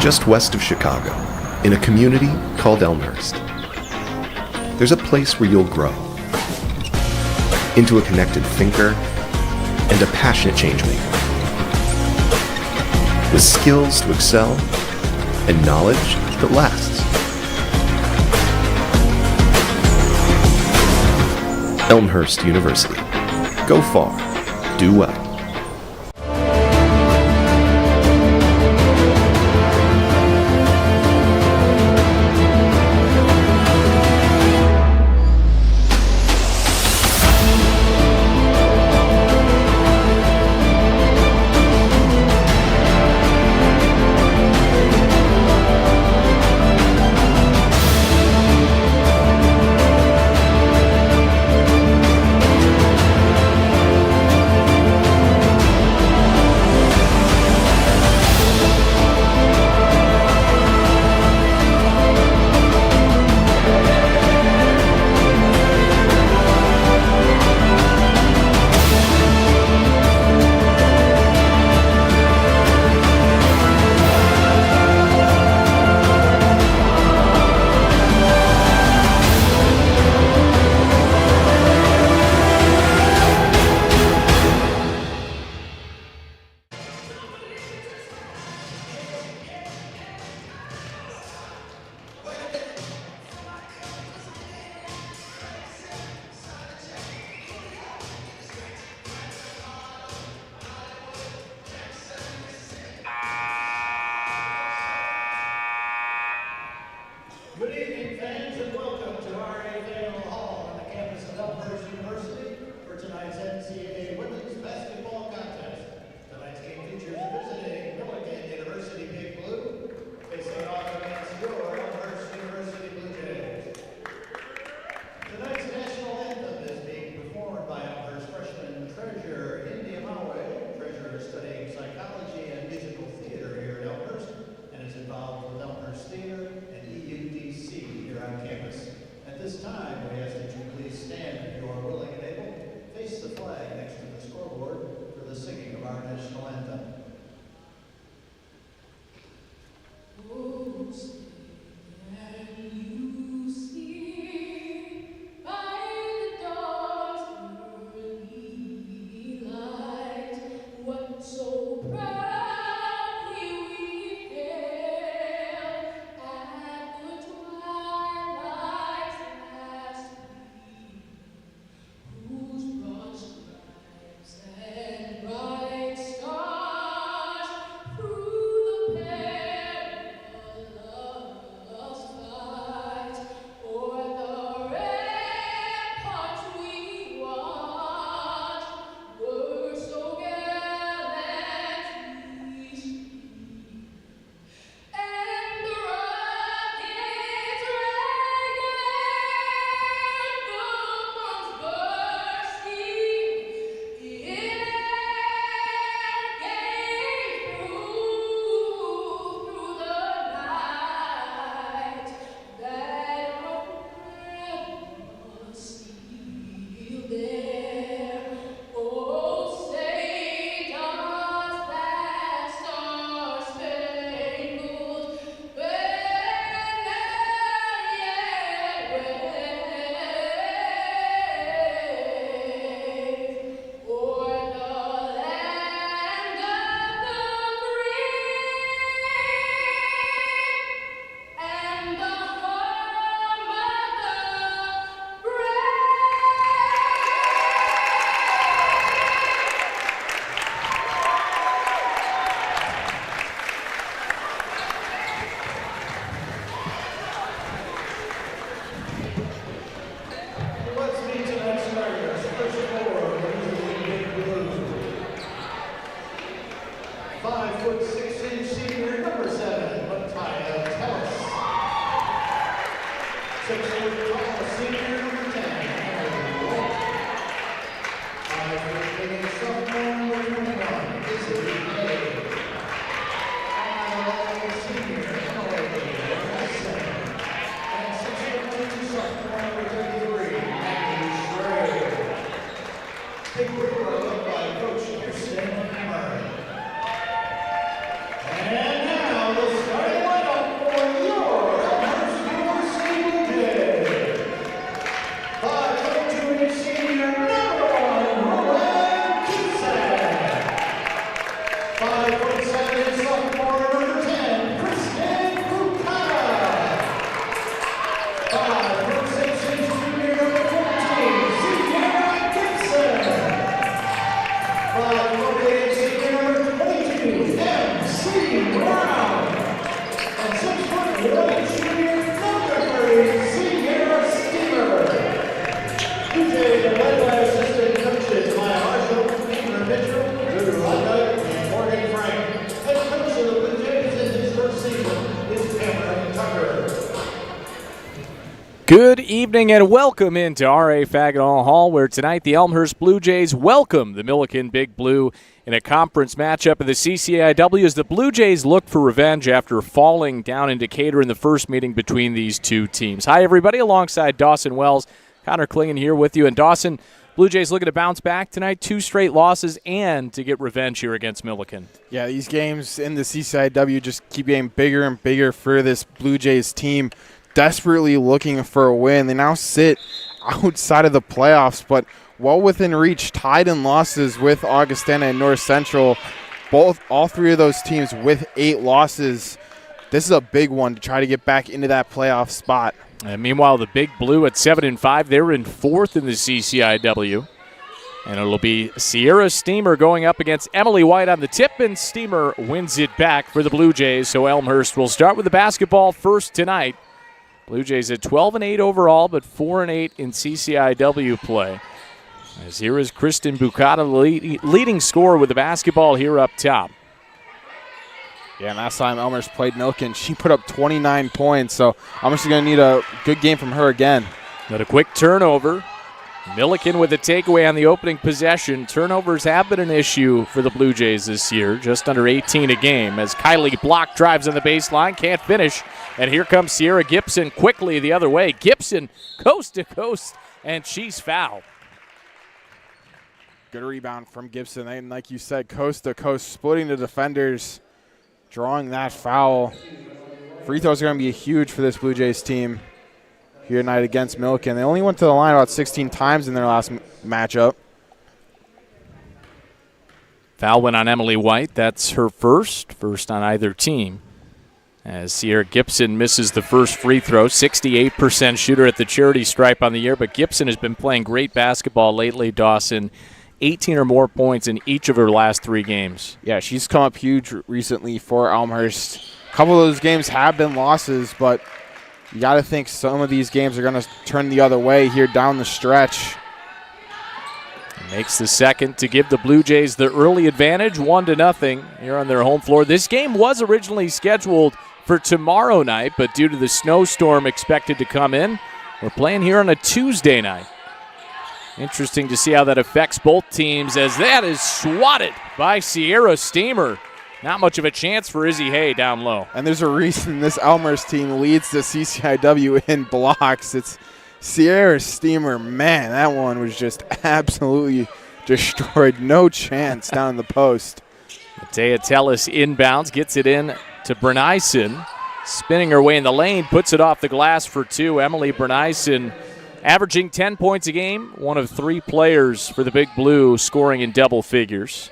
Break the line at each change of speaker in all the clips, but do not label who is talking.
Just west of Chicago, in a community called Elmhurst, there's a place where you'll grow into a connected thinker and a passionate changemaker, with skills to excel and knowledge that lasts. Elmhurst University. Go far, do well.
Good evening, fans, and welcome to our 8th Annual Hall on the campus of Elmhurst University for tonight's NCAA Women's Basketball Contest. Tonight's game features visiting Millikin University Big Blue, facing off against your Elmhurst University Bluejays. Tonight's national anthem is being performed by Elmhurst freshman treasurer India Mawe, treasurer studying psychology and musical theater here at Elmhurst, and is involved with Elmhurst Theater and EUDC here on campus. At this time, we ask that you please stand if you are willing and able, face the flag next to the scoreboard for the singing of our national anthem.
Oh, say can you see by the dawn's early light what so proudly we hailed at the twilight's last gleam, whose broad stripes and bright stars through the perilous fight o'er the ramparts we watched were so gallantly streamed, and the rockets rang and the bombs bursting in air gave through the night that our rebel steel there. Oh, say does that star-spangled banner yet wave o'er the land of the free and the home of the brave?
Let's meet tonight's starters. First four, University Big Blue. 5'6" senior, number 7, Mattia Tellis. 6 foot tall senior, number 10, Emily Wolf. 5 foot big sophomore, number 21, Izzy Hay. 5'11" senior, Emily Wilson. And 6 foot 2 sophomore, number 33, Maggie Schrader. Big Blue are led by Coach Kirsten Murray. And now the starting
Good evening and welcome into R.A. Fagenhall Hall, where tonight the Elmhurst Bluejays welcome the Millikin Big Blue in a conference matchup of the CCIW as the Bluejays look for revenge after falling down in Decatur in the first meeting between these two teams. Hi, everybody, alongside Dawson Wells. Connor Klingen here with you. And Dawson, Bluejays looking to bounce back tonight, 2 straight losses, and to get revenge here against Millikin.
Yeah, these games in the CCIW just keep getting bigger and bigger for this Bluejays team, desperately looking for a win. They now sit outside of the playoffs, but well within reach, tied in losses with Augustana and North Central. All three of those teams with 8 losses. This is a big one to try to get back into that playoff spot.
And meanwhile, the Big Blue at 7-5, they're in 4th in the CCIW. And it'll be Sierra Steamer going up against Emily White on the tip, and Steamer wins it back for the Bluejays. So Elmhurst will start with the basketball first tonight. Bluejays at 12-8 overall, but 4-8 in CCIW play. As here is Kristen Bucata, leading scorer with the basketball here up top.
Yeah, and last time Elmhurst played Millikin, she put up 29 points, so Elmhurst is going to need a good game from her again.
Got a quick turnover. Millikin with a takeaway on the opening possession. Turnovers have been an issue for the Bluejays this year, just under 18 a game, as Kylie Block drives on the baseline, can't finish, and here comes Sierra Gibson quickly the other way. Gibson coast to coast, and she's fouled.
Good rebound from Gibson, and like you said, coast to coast, splitting the defenders, drawing that foul. Free throws are going to be huge for this Bluejays team here tonight against Millikin. They only went to the line about 16 times in their last matchup.
Foul went on Emily White. That's her first on either team. As Sierra Gibson misses the first free throw, 68% shooter at the charity stripe on the year, but Gibson has been playing great basketball lately, Dawson. 18 or more points in each of her last 3 games.
Yeah, she's come up huge recently for Elmhurst. A couple of those games have been losses, but you got to think some of these games are going to turn the other way here down the stretch.
Makes the second to give the Bluejays the early advantage, 1-0 here on their home floor. This game was originally scheduled for tomorrow night, but due to the snowstorm expected to come in, we're playing here on a Tuesday night. Interesting to see how that affects both teams, as that is swatted by Sierra Steamer. Not much of a chance for Izzy Hay down low.
And there's a reason this Elmhurst team leads the CCIW in blocks. It's Sierra Steamer. Man, that one was just absolutely destroyed. No chance down in the post.
Matea Tellis inbounds, gets it in to Bernyson. Spinning her way in the lane, puts it off the glass for 2. Emily Bernyson averaging 10 points a game, one of 3 players for the Big Blue scoring in double figures.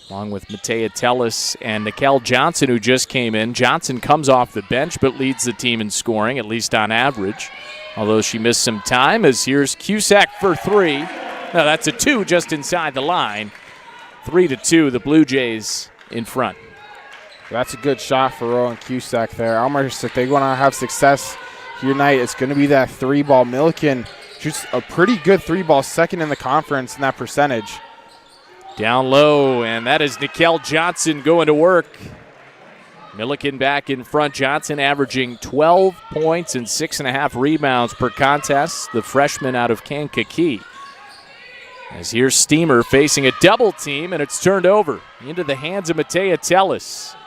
Along with Matea Tellis and Nikel Johnson, who just came in. Johnson comes off the bench but leads the team in scoring, at least on average, although she missed some time, as here's Cusack for 3. No, that's a 2 just inside the line. 3-2, the Bluejays in front.
That's a good shot for Rowan Cusack there. Elmhurst, if they want to have success here tonight, it's going to be that 3-ball. Millikin shoots a pretty good 3-ball, second in the conference in that percentage.
Down low, and that is Nikel Johnson going to work. Millikin back in front. Johnson averaging 12 points and 6.5 rebounds per contest, the freshman out of Kankakee. As here's Steamer facing a double team, and it's turned over into the hands of Matea Tellis.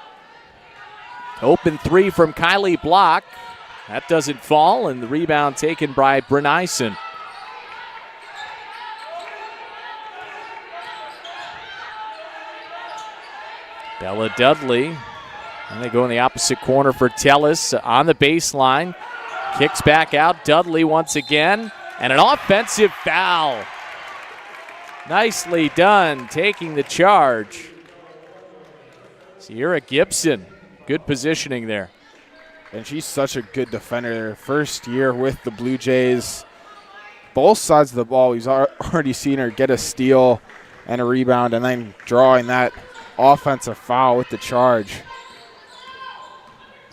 Open 3 from Kylie Block. That doesn't fall, and the rebound taken by Bernyson. Bella Dudley, and they go in the opposite corner for Tellis on the baseline. Kicks back out, Dudley once again, and an offensive foul. Nicely done, taking the charge. Sierra Gibson, good positioning there.
And she's such a good defender. First year with the Bluejays. Both sides of the ball, we've already seen her get a steal and a rebound, and then drawing that offensive foul with the charge.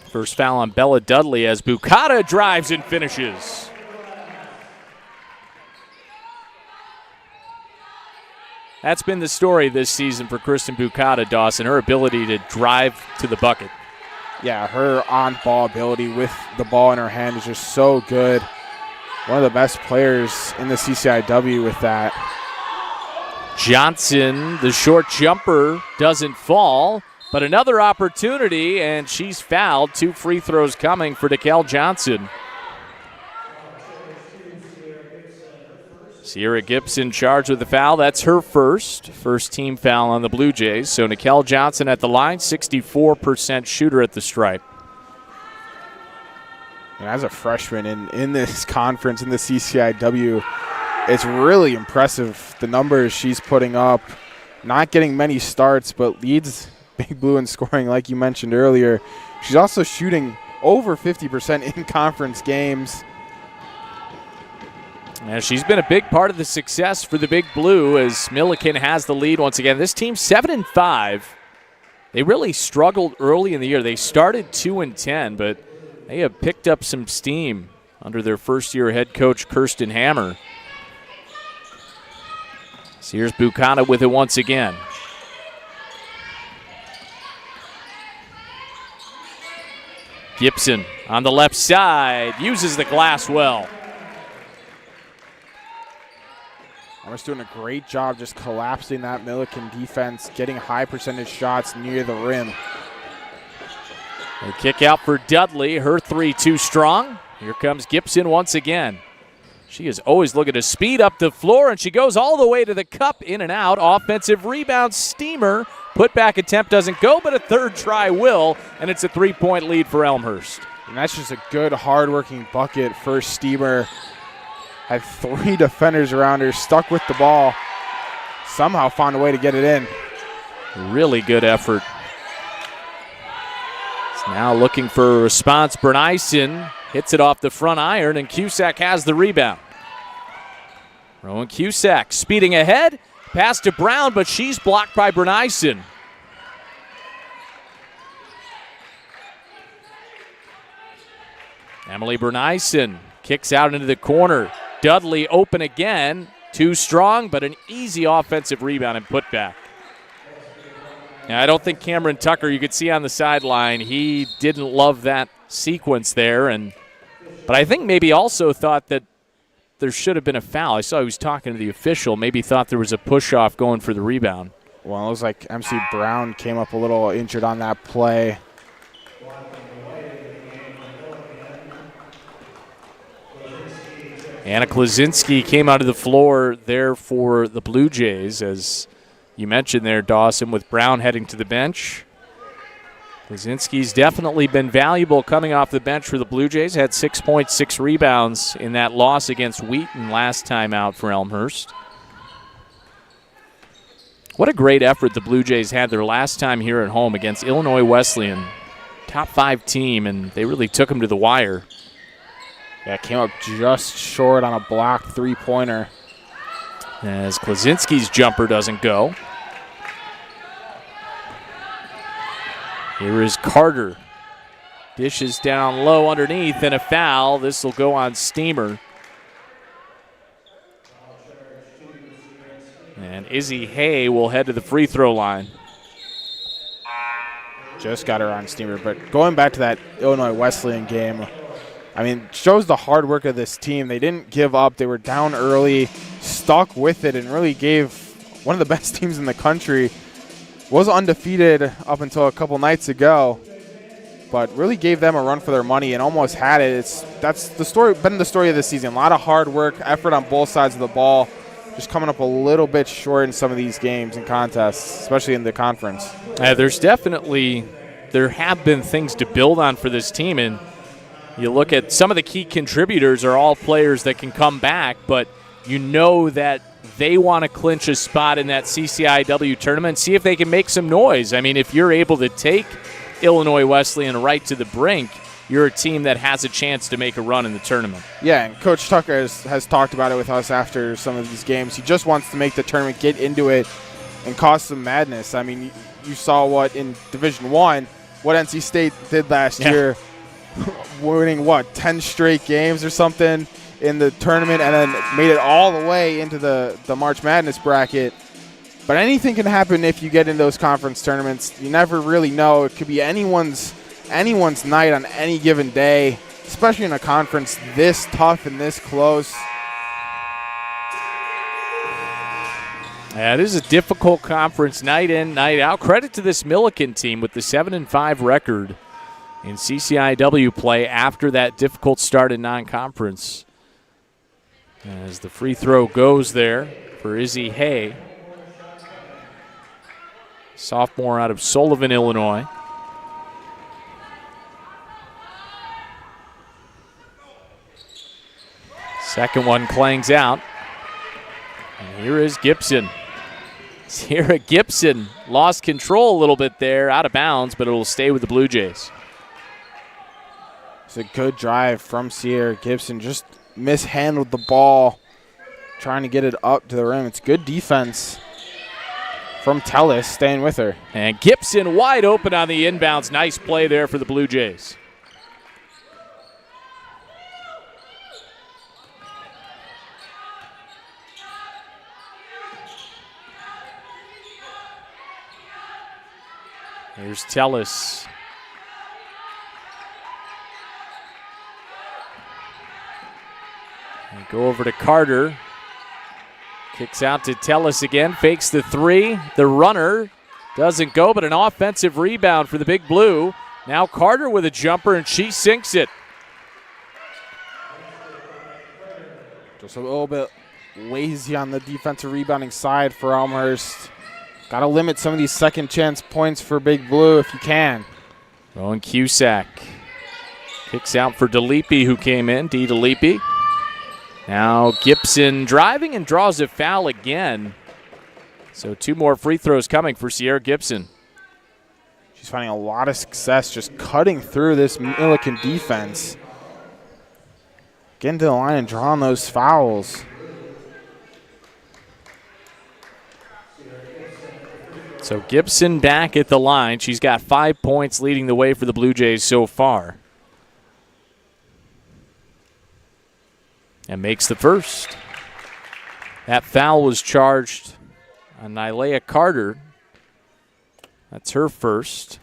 First foul on Bella Dudley as Bucata drives and finishes. That's been the story this season for Kristen Bucata, Dawson, her ability to drive to the bucket.
Yeah, her on-ball ability with the ball in her hand is just so good. One of the best players in the CCIW with that.
Johnson, the short jumper, doesn't fall, but another opportunity, and she's fouled. 2 free throws coming for Nikel Johnson. Sierra Gibson charged with the foul. That's her first team foul on the Blue Jays. So Nikel Johnson at the line, 64% shooter at the stripe.
And as a freshman in this conference, in the CCIW, it's really impressive, the numbers she's putting up. Not getting many starts, but leads Big Blue in scoring like you mentioned earlier. She's also shooting over 50% in conference games.
And she's been a big part of the success for the Big Blue as Millikin has the lead once again. This team's 7-5. They really struggled early in the year. They started 2-10, but they have picked up some steam under their first-year head coach, Kirsten Hammer. So here's Bucana with it once again. Gibson on the left side uses the glass well.
Elmhurst doing a great job just collapsing that Millikin defense, getting high percentage shots near the rim.
A kick out for Dudley. Her 3 too strong. Here comes Gibson once again. She is always looking to speed up the floor, and she goes all the way to the cup, in and out. Offensive rebound, Steamer. Putback attempt doesn't go, but a third try will, and it's a 3-point lead for Elmhurst.
And that's just a good, hard-working bucket for Steamer. Had 3 defenders around her, stuck with the ball. Somehow found a way to get it in.
Really good effort. It's now looking for a response. Bernyson hits it off the front iron, and Cusack has the rebound. Rowan Cusack speeding ahead. Pass to Brown, but she's blocked by Bernyson. Emily Bernyson kicks out into the corner. Dudley open again. Too strong, but an easy offensive rebound and putback. Now, I don't think Cameron Tucker, you could see on the sideline, he didn't love that sequence there. But I think maybe also thought that there should have been a foul. I saw he was talking to the official. Maybe thought there was a push-off going for the rebound.
Well, it looks like MC Brown came up a little injured on that play.
Anna Klaczynski came out of the floor there for the Blue Jays, as you mentioned there, Dawson, with Brown heading to the bench. Klaczynski's definitely been valuable coming off the bench for the Blue Jays. Had 6.6 rebounds in that loss against Wheaton last time out for Elmhurst. What a great effort the Blue Jays had their last time here at home against Illinois Wesleyan. Top 5 team, and they really took them to the wire.
Yeah, came up just short on a blocked 3-pointer.
As Klaczynski's jumper doesn't go. Here is Carter. Dishes down low underneath, and a foul. This will go on Steamer. And Izzy Hay will head to the free throw line.
Just got her on Steamer. But going back to that Illinois Wesleyan game, I mean, shows the hard work of this team. They didn't give up. They were down early, stuck with it, and really gave one of the best teams in the country. Was undefeated up until a couple nights ago, but really gave them a run for their money and almost had it. That's the story, been the story of the season. A lot of hard work, effort on both sides of the ball, just coming up a little bit short in some of these games and contests, especially in the conference.
There have been things to build on for this team, and you look at some of the key contributors are all players that can come back, but you know that they want to clinch a spot in that CCIW tournament, see if they can make some noise. I mean, if you're able to take Illinois Wesleyan right to the brink, you're a team that has a chance to make a run in the tournament.
Yeah, and Coach Tucker has talked about it with us after some of these games. He just wants to make the tournament, get into it, and cause some madness. I mean, you saw what in Division I, what NC State did last year, winning, 10 straight games or something in the tournament, and then made it all the way into the March Madness bracket. But anything can happen if you get in those conference tournaments. You never really know. It could be anyone's anyone's night on any given day, especially in a conference this tough and this close.
Yeah, it is a difficult conference night in, night out. Credit to this Millikin team with the 7-5 record in CCIW play after that difficult start in non-conference. As the free throw goes there for Izzy Hay, sophomore out of Sullivan, Illinois. Second one clangs out. And here is Gibson. Sierra Gibson lost control a little bit there, out of bounds, but it will stay with the Blue Jays.
It's a good drive from Sierra Gibson. Just mishandled the ball, trying to get it up to the rim. It's good defense from Tellis, staying with her.
And Gibson wide open on the inbounds. Nice play there for the Blue Jays. Here's Tellis. And go over to Carter. Kicks out to Tellis again. Fakes the three. The runner doesn't go, but an offensive rebound for the Big Blue. Now Carter with a jumper, and she sinks it.
Just a little bit lazy on the defensive rebounding side for Elmhurst. Got to limit some of these second chance points for Big Blue if you can.
Rowan Cusack kicks out for DeLepe, who came in. DeLepe. Now Gibson driving and draws a foul again. So 2 more free throws coming for Sierra Gibson.
She's finding a lot of success just cutting through this Millikin defense. Getting to the line and drawing those fouls.
So Gibson back at the line. She's got 5 points leading the way for the Blue Jays so far. And makes the first. That foul was charged on Nylea Carter. That's her first.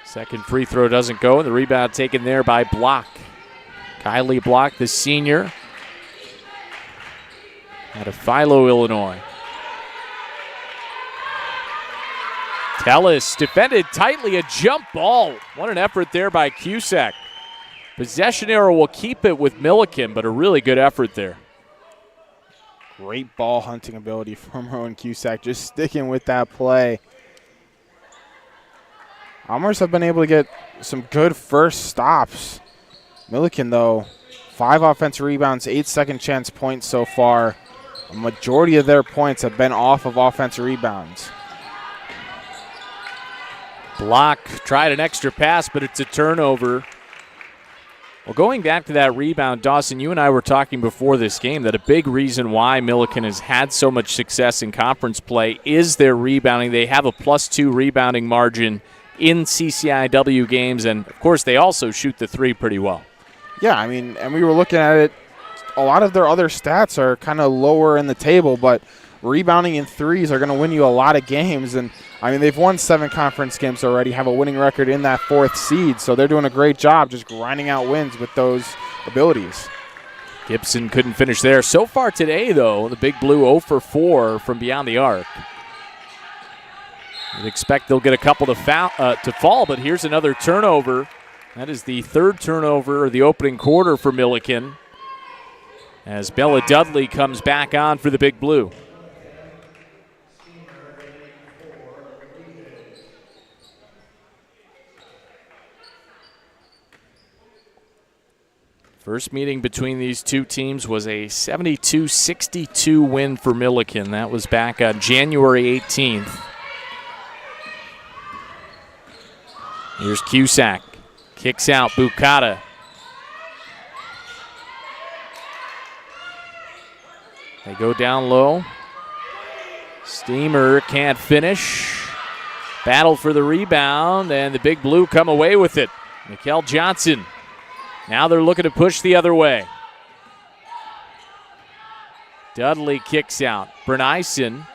Second free throw doesn't go. The rebound taken there by Block. Kylie Block, the senior, out of Philo, Illinois. Tellis defended tightly, a jump ball. What an effort there by Cusack. Possession arrow will keep it with Millikin, but a really good effort there.
Great ball hunting ability from Rowan Cusack, just sticking with that play. Elmhurst have been able to get some good first stops. Millikin, though, 5 offensive rebounds, 8 second chance points so far. A majority of their points have been off of offensive rebounds.
Block tried an extra pass, but it's a turnover. Well, going back to that rebound, Dawson, you and I were talking before this game that a big reason why Millikin has had so much success in conference play is their rebounding. They have a +2 rebounding margin in CCIW games, and, of course, they also shoot the three pretty well.
Yeah, I mean, and we were looking at it. A lot of their other stats are kind of lower in the table, but rebounding in threes are going to win you a lot of games. And, I mean, they've won 7 conference games already, have a winning record in that 4th seed, so they're doing a great job just grinding out wins with those abilities.
Gibson couldn't finish there. So far today, though, the Big Blue 0 for 4 from beyond the arc. You'd expect they'll get a couple to fall, but here's another turnover. That is the 3rd turnover of the opening quarter for Millikin, as Bella Dudley comes back on for the Big Blue. First meeting between these two teams was a 72-62 win for Millikin. That was back on January 18th. Here's Cusack. Kicks out Bukata. They go down low. Steamer can't finish. Battle for the rebound, and the Big Blue come away with it. Mikkel Johnson. Now they're looking to push the other way. Dudley kicks out. Bernyson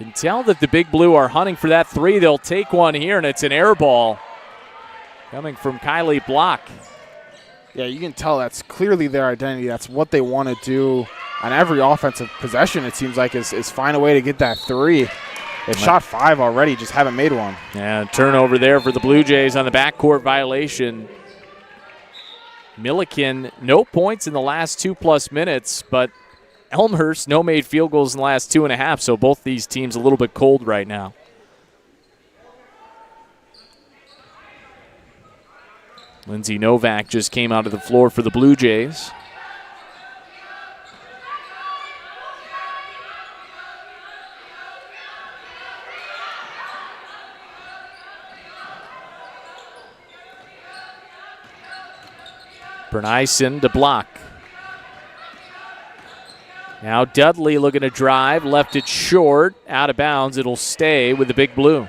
Can tell that the Big Blue are hunting for that three. They'll take one here, and it's an air ball coming from Kylie Block.
Yeah, you can tell that's clearly their identity. That's what they want to do on every offensive possession, it seems like, is find a way to get that three. They've shot 5 already, just haven't made one.
Yeah, turnover there for the Blue Jays on the backcourt violation. Millikin, no points in the last 2+ minutes, but Elmhurst, no made field goals in the last 2.5, so both these teams a little bit cold right now. Lindsay Novak just came out of the floor for the Blue Jays. Bernyson to block. Now Dudley looking to drive, left it short, out of bounds. It'll stay with the Big Blue.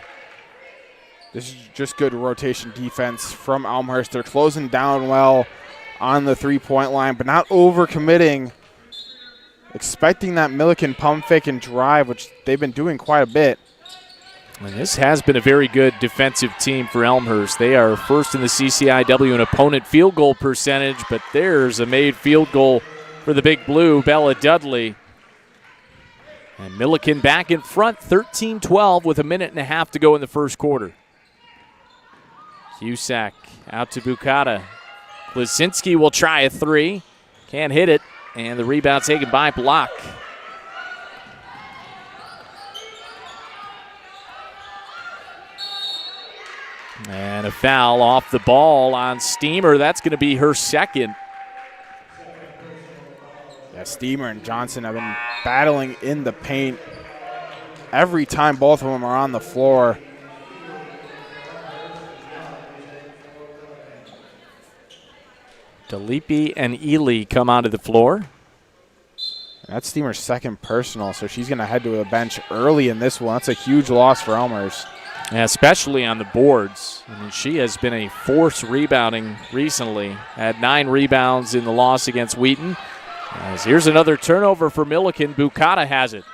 This is just good rotation defense from Elmhurst. They're closing down well on the three-point line, but not overcommitting. Expecting that Millikin pump fake and drive, which they've been doing quite a bit.
And this has been a very good defensive team for Elmhurst. They are first in the CCIW in opponent field goal percentage, but there's a made field goal for the Big Blue, Bella Dudley. And Millikin back in front, 13-12 with 1.5 minutes to go in the first quarter. Cusack out to Bukata. Klasinski will try a three. Can't hit it, and the rebound taken by Block. And a foul off the ball on Steamer. That's going to be her second.
Yeah, Steamer and Johnson have been battling in the paint every time both of them are on the floor.
DeLippe and Ely come onto the floor.
That's Steamer's second personal, so she's going to head to the bench early in this one. That's a huge loss for Elmhurst.
Yeah, especially on the boards. I mean, she has been a force rebounding recently. Had 9 rebounds in the loss against Wheaton. As here's another turnover for Millikin. Bukata has it.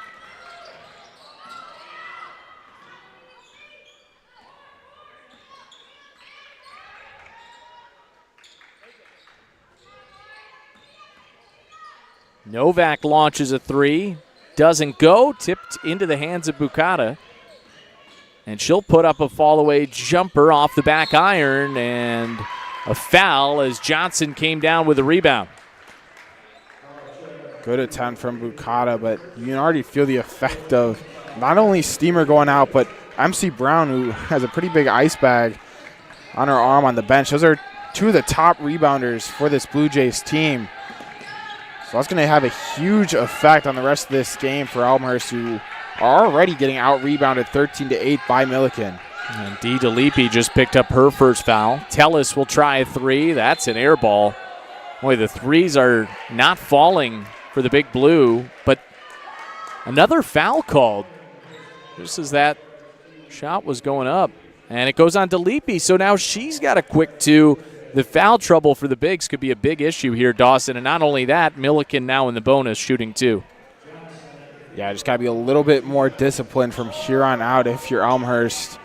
Novak launches a three. Doesn't go. Tipped into the hands of Bukata. And she'll put up a fall-away jumper off the back iron, and a foul as Johnson came down with a rebound.
Good attempt from Bukata, but you can already feel the effect of not only Steamer going out, but MC Brown, who has a pretty big ice bag on her arm on the bench. Those are two of the top rebounders for this Blue Jays team. So that's going to have a huge effect on the rest of this game for Elmhurst, who are already getting out-rebounded 13-8 by Millikin.
And Dee DeLippe just picked up her first foul. Tellis will try a three. That's an air ball. Boy, the threes are not falling for the Big Blue, but another foul called just as that shot was going up. And it goes on DeLippe, so now she's got a quick two. The foul trouble for the Bigs could be a big issue here, Dawson. And not only that, Millikin now in the bonus shooting two.
Yeah, just got to be a little bit more disciplined from here on out if you're Elmhurst.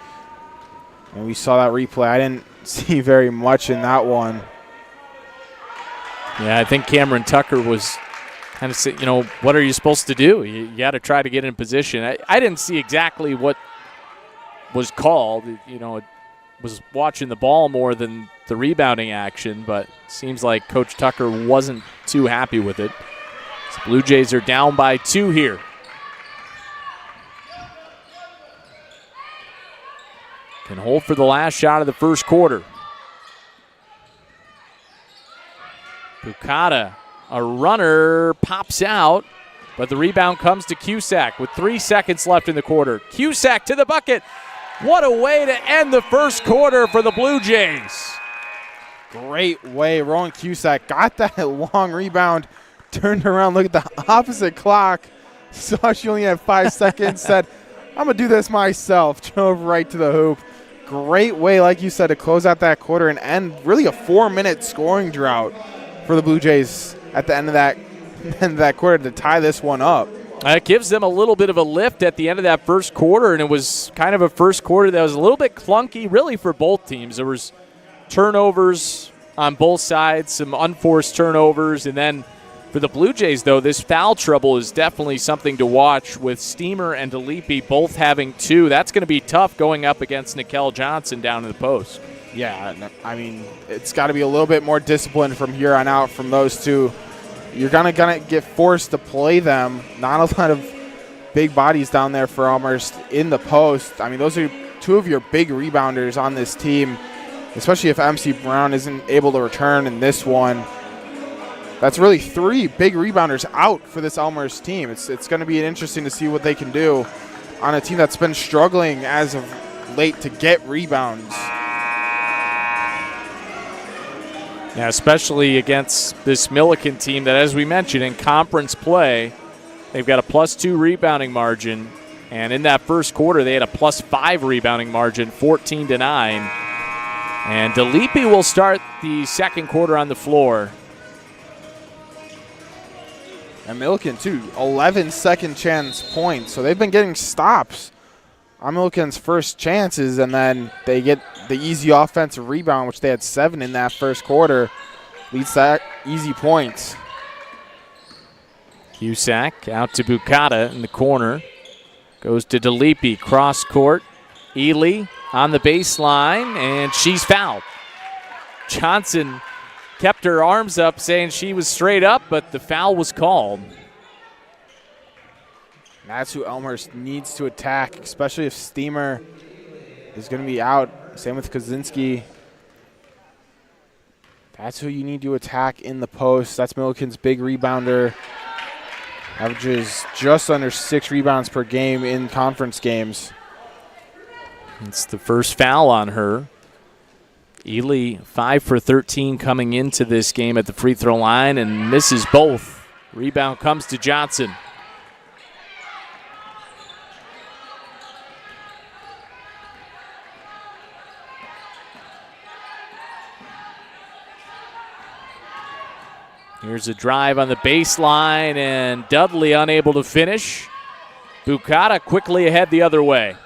And we saw that replay. I didn't see very much in that one.
Yeah, I think Cameron Tucker was kind of saying, what are you supposed to do? You got to try to get in position. I didn't see exactly what was called. It was watching the ball more than the rebounding action, but it seems like Coach Tucker wasn't too happy with it. So Blue Jays are down by 2 here. Can hold for the last shot of the first quarter. Bukata, a runner, pops out, but the rebound comes to Cusack with 3 seconds left in the quarter. Cusack to the bucket. What a way to end the first quarter for the Blue Jays.
Great way. Rowan Cusack got that long rebound, turned around, looked at the opposite clock, saw she only had 5 seconds, said, I'm going to do this myself. Drove right to the hoop. Great way, like you said, to close out that quarter and end really a 4-minute scoring drought for the Blue Jays at the end of that quarter to tie this one up.
It gives them a little bit of a lift at the end of that first quarter, and it was kind of a first quarter that was a little bit clunky, really, for both teams. There was turnovers on both sides, some unforced turnovers, and then for the Blue Jays, though, this foul trouble is definitely something to watch with Steamer and DeLippe both having 2. That's going to be tough going up against Nikel Johnson down in the post.
Yeah, I mean, it's got to be a little bit more disciplined from here on out from those two. You're gonna get forced to play them. Not a lot of big bodies down there for Elmhurst in the post. I mean, those are 2 of your big rebounders on this team, especially if MC Brown isn't able to return in this one. That's really 3 big rebounders out for this Elmhurst team. It's going to be interesting to see what they can do on a team that's been struggling as of late to get rebounds.
Yeah, especially against this Millikin team that, as we mentioned, in conference play, they've got a +2 rebounding margin. And in that first quarter, they had a +5 rebounding margin, 14-9. And DeLippe will start the second quarter on the floor.
And Millikin, too, 11 second chance points. So they've been getting stops on Millikin's first chances, and then they get the easy offensive rebound, which they had 7 in that first quarter. Leads that easy points.
Cusack out to Bukata in the corner. Goes to DeLippe, cross court. Ely on the baseline, and she's fouled. Johnson kept her arms up saying she was straight up, but the foul was called.
That's who Elmhurst needs to attack, especially if Steamer is going to be out. Same with Kaczynski. That's who you need to attack in the post. That's Millikin's big rebounder. Averages just under 6 rebounds per game in conference games.
It's the first foul on her. Ely 5 for 13 coming into this game at the free throw line and misses both. Rebound comes to Johnson. Here's a drive on the baseline, and Dudley unable to finish. Bukata quickly ahead the other way.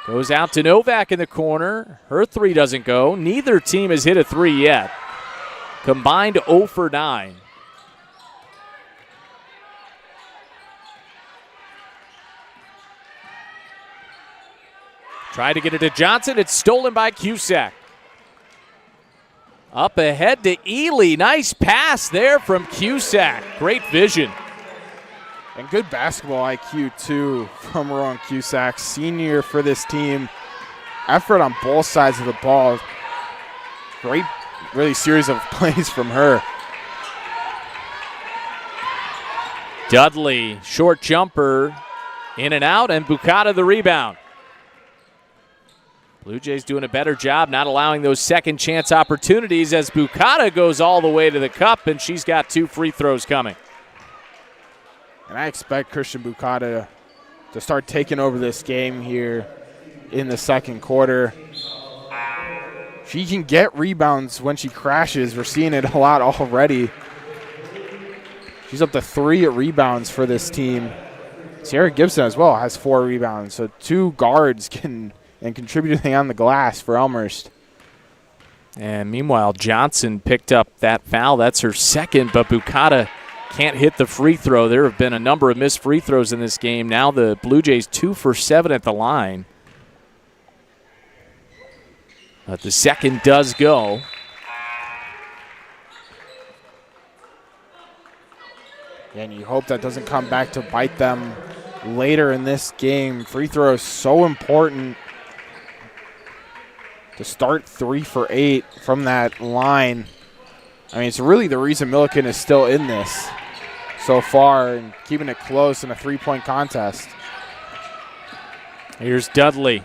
Goes out to Novak in the corner. Her 3 doesn't go. Neither team has hit a 3 yet. Combined 0 for 9. Tried to get it to Johnson. It's stolen by Cusack. Up ahead to Ely. Nice pass there from Cusack. Great vision.
And good basketball IQ, too, from Rowan Cusack, senior for this team. Effort on both sides of the ball. Great, really series of plays from her.
Dudley, short jumper, in and out, and Bukata the rebound. Blue Jays doing a better job not allowing those second chance opportunities as Bukata goes all the way to the cup, and she's got 2 free throws coming.
And I expect Christian Bukata to start taking over this game here in the second quarter. She can get rebounds when she crashes. We're seeing it a lot already. She's up to 3 rebounds for this team. Sierra Gibson as well has 4 rebounds. So 2 guards can contributing on the glass for Elmhurst.
And meanwhile, Johnson picked up that foul. That's her second, but Bukata can't hit the free throw. There have been a number of missed free throws in this game. Now the Blue Jays 2 for 7 at the line. But the second does go.
And you hope that doesn't come back to bite them later in this game. Free throw is so important to start 3 for 8 from that line. I mean, it's really the reason Millikin is still in this so far and keeping it close in a 3-point contest.
Here's Dudley.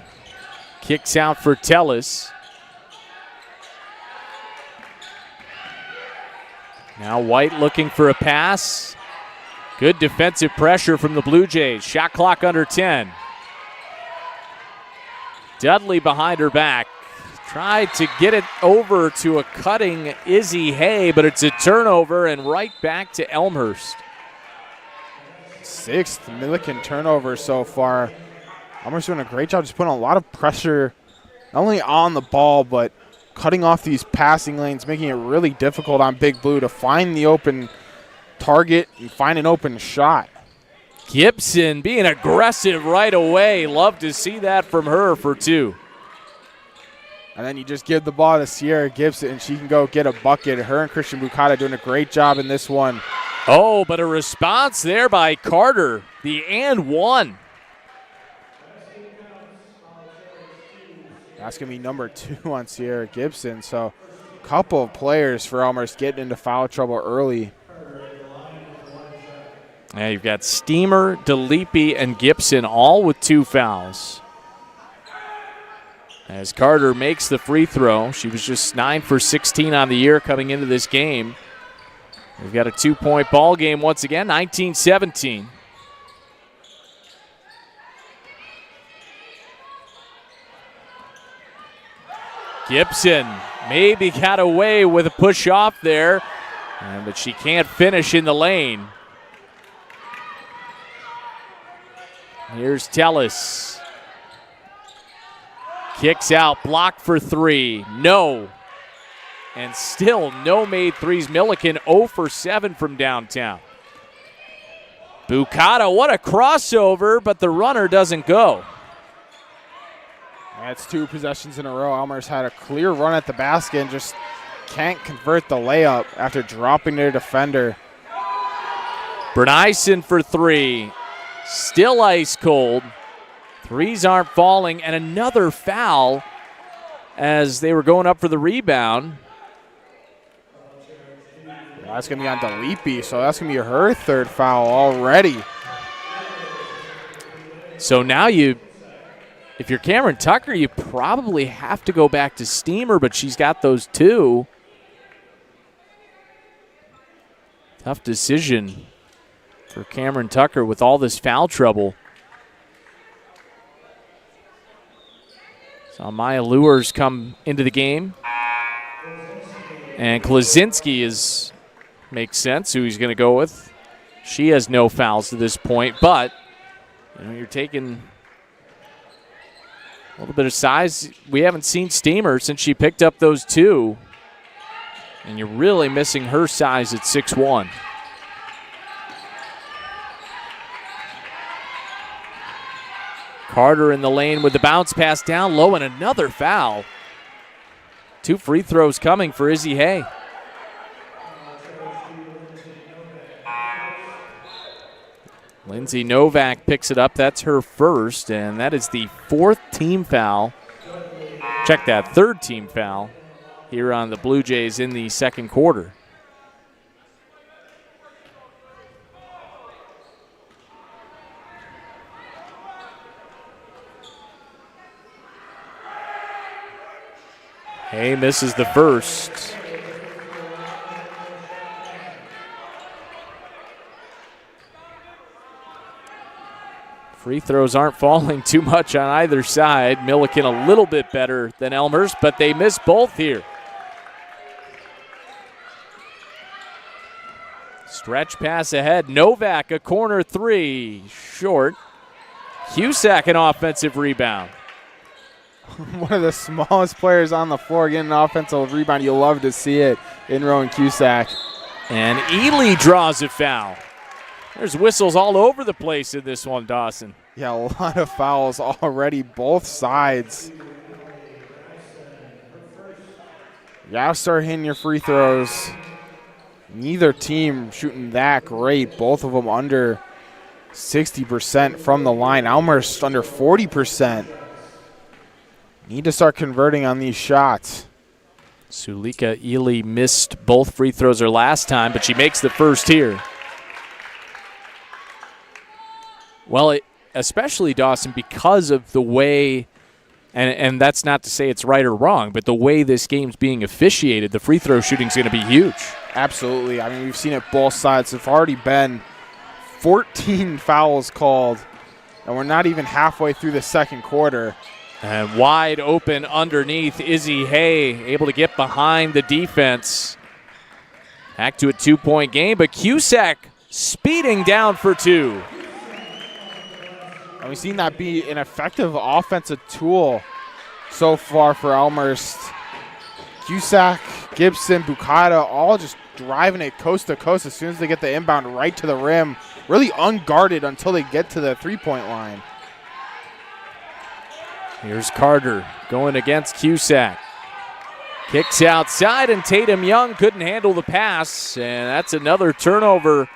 Kicks out for Tellis. Now White looking for a pass. Good defensive pressure from the Blue Jays. Shot clock under 10. Dudley behind her back. Tried to get it over to a cutting Izzy Hay, but it's a turnover and right back to Elmhurst.
6th Millikin turnover so far. Elmhurst doing a great job just putting a lot of pressure, not only on the ball, but cutting off these passing lanes, making it really difficult on Big Blue to find the open target and find an open shot.
Gibson being aggressive right away. Love to see that from her for 2.
And then you just give the ball to Sierra Gibson, and she can go get a bucket. Her and Christian Bukata doing a great job in this one.
Oh, but a response there by Carter. The and 1.
That's going to be number 2 on Sierra Gibson. So a couple of players for Elmhurst getting into foul trouble early.
Yeah, you've got Steamer, DeLippe, and Gibson all with 2 fouls. As Carter makes the free throw, she was just 9 for 16 on the year coming into this game. We've got a 2-point ball game once again, 19-17. Gibson maybe got away with a push off there, but she can't finish in the lane. Here's Tellis. Kicks out, blocked for 3. No. And still no made threes. Millikin 0 for 7 from downtown. Bukata, what a crossover, but the runner doesn't go.
That's 2 possessions in a row. Elmhurst had a clear run at the basket and just can't convert the layup after dropping their defender.
Bernyson for 3. Still ice cold. Threes aren't falling, and another foul as they were going up for the rebound.
That's going to be on DeLippe, so that's going to be her 3rd foul already.
So now if you're Cameron Tucker, you probably have to go back to Steamer, but she's got those 2. Tough decision for Cameron Tucker with all this foul trouble. So Maya Lures come into the game. And Klaczynski makes sense who he's going to go with. She has no fouls to this point, but you're taking a little bit of size. We haven't seen Steamer since she picked up those 2. And you're really missing her size at 6'1". Carter in the lane with the bounce pass down low and another foul. 2 free throws coming for Izzy Hay. Lindsay Novak picks it up. That's her first, and that is the 4th team foul. Check that, 3rd team foul here on the Blue Jays in the 2nd quarter. Hay misses the first. Free throws aren't falling too much on either side. Millikin a little bit better than Elmhurst, but they miss both here. Stretch pass ahead. Novak, a corner 3. Short. Cusack, an offensive rebound.
One of the smallest players on the floor getting an offensive rebound. You'll love to see it in Rowan Cusack.
And Ely draws a foul. There's whistles all over the place in this one, Dawson.
Yeah, a lot of fouls already, both sides. You gotta start hitting your free throws. Neither team shooting that great. Both of them under 60% from the line. Elmhurst under 40%. Need to start converting on these shots.
Sulika Ely missed both free throws her last time, but she makes the first here. Well, especially, Dawson, because of the way, and that's not to say it's right or wrong, but the way this game's being officiated, the free throw shooting's going to be huge.
Absolutely. I mean, we've seen it both sides. There've already been 14 fouls called, and we're not even halfway through the 2nd quarter.
And wide open underneath, Izzy Hay able to get behind the defense. Back to a 2-point game, but Cusack speeding down for 2.
And we've seen that be an effective offensive tool so far for Elmhurst. Cusack, Gibson, Bukata, all just driving it coast to coast as soon as they get the inbound right to the rim. Really unguarded until they get to the three-point line.
Here's Carter going against Cusack. Kicks outside, and Tatum Young couldn't handle the pass, and that's another turnover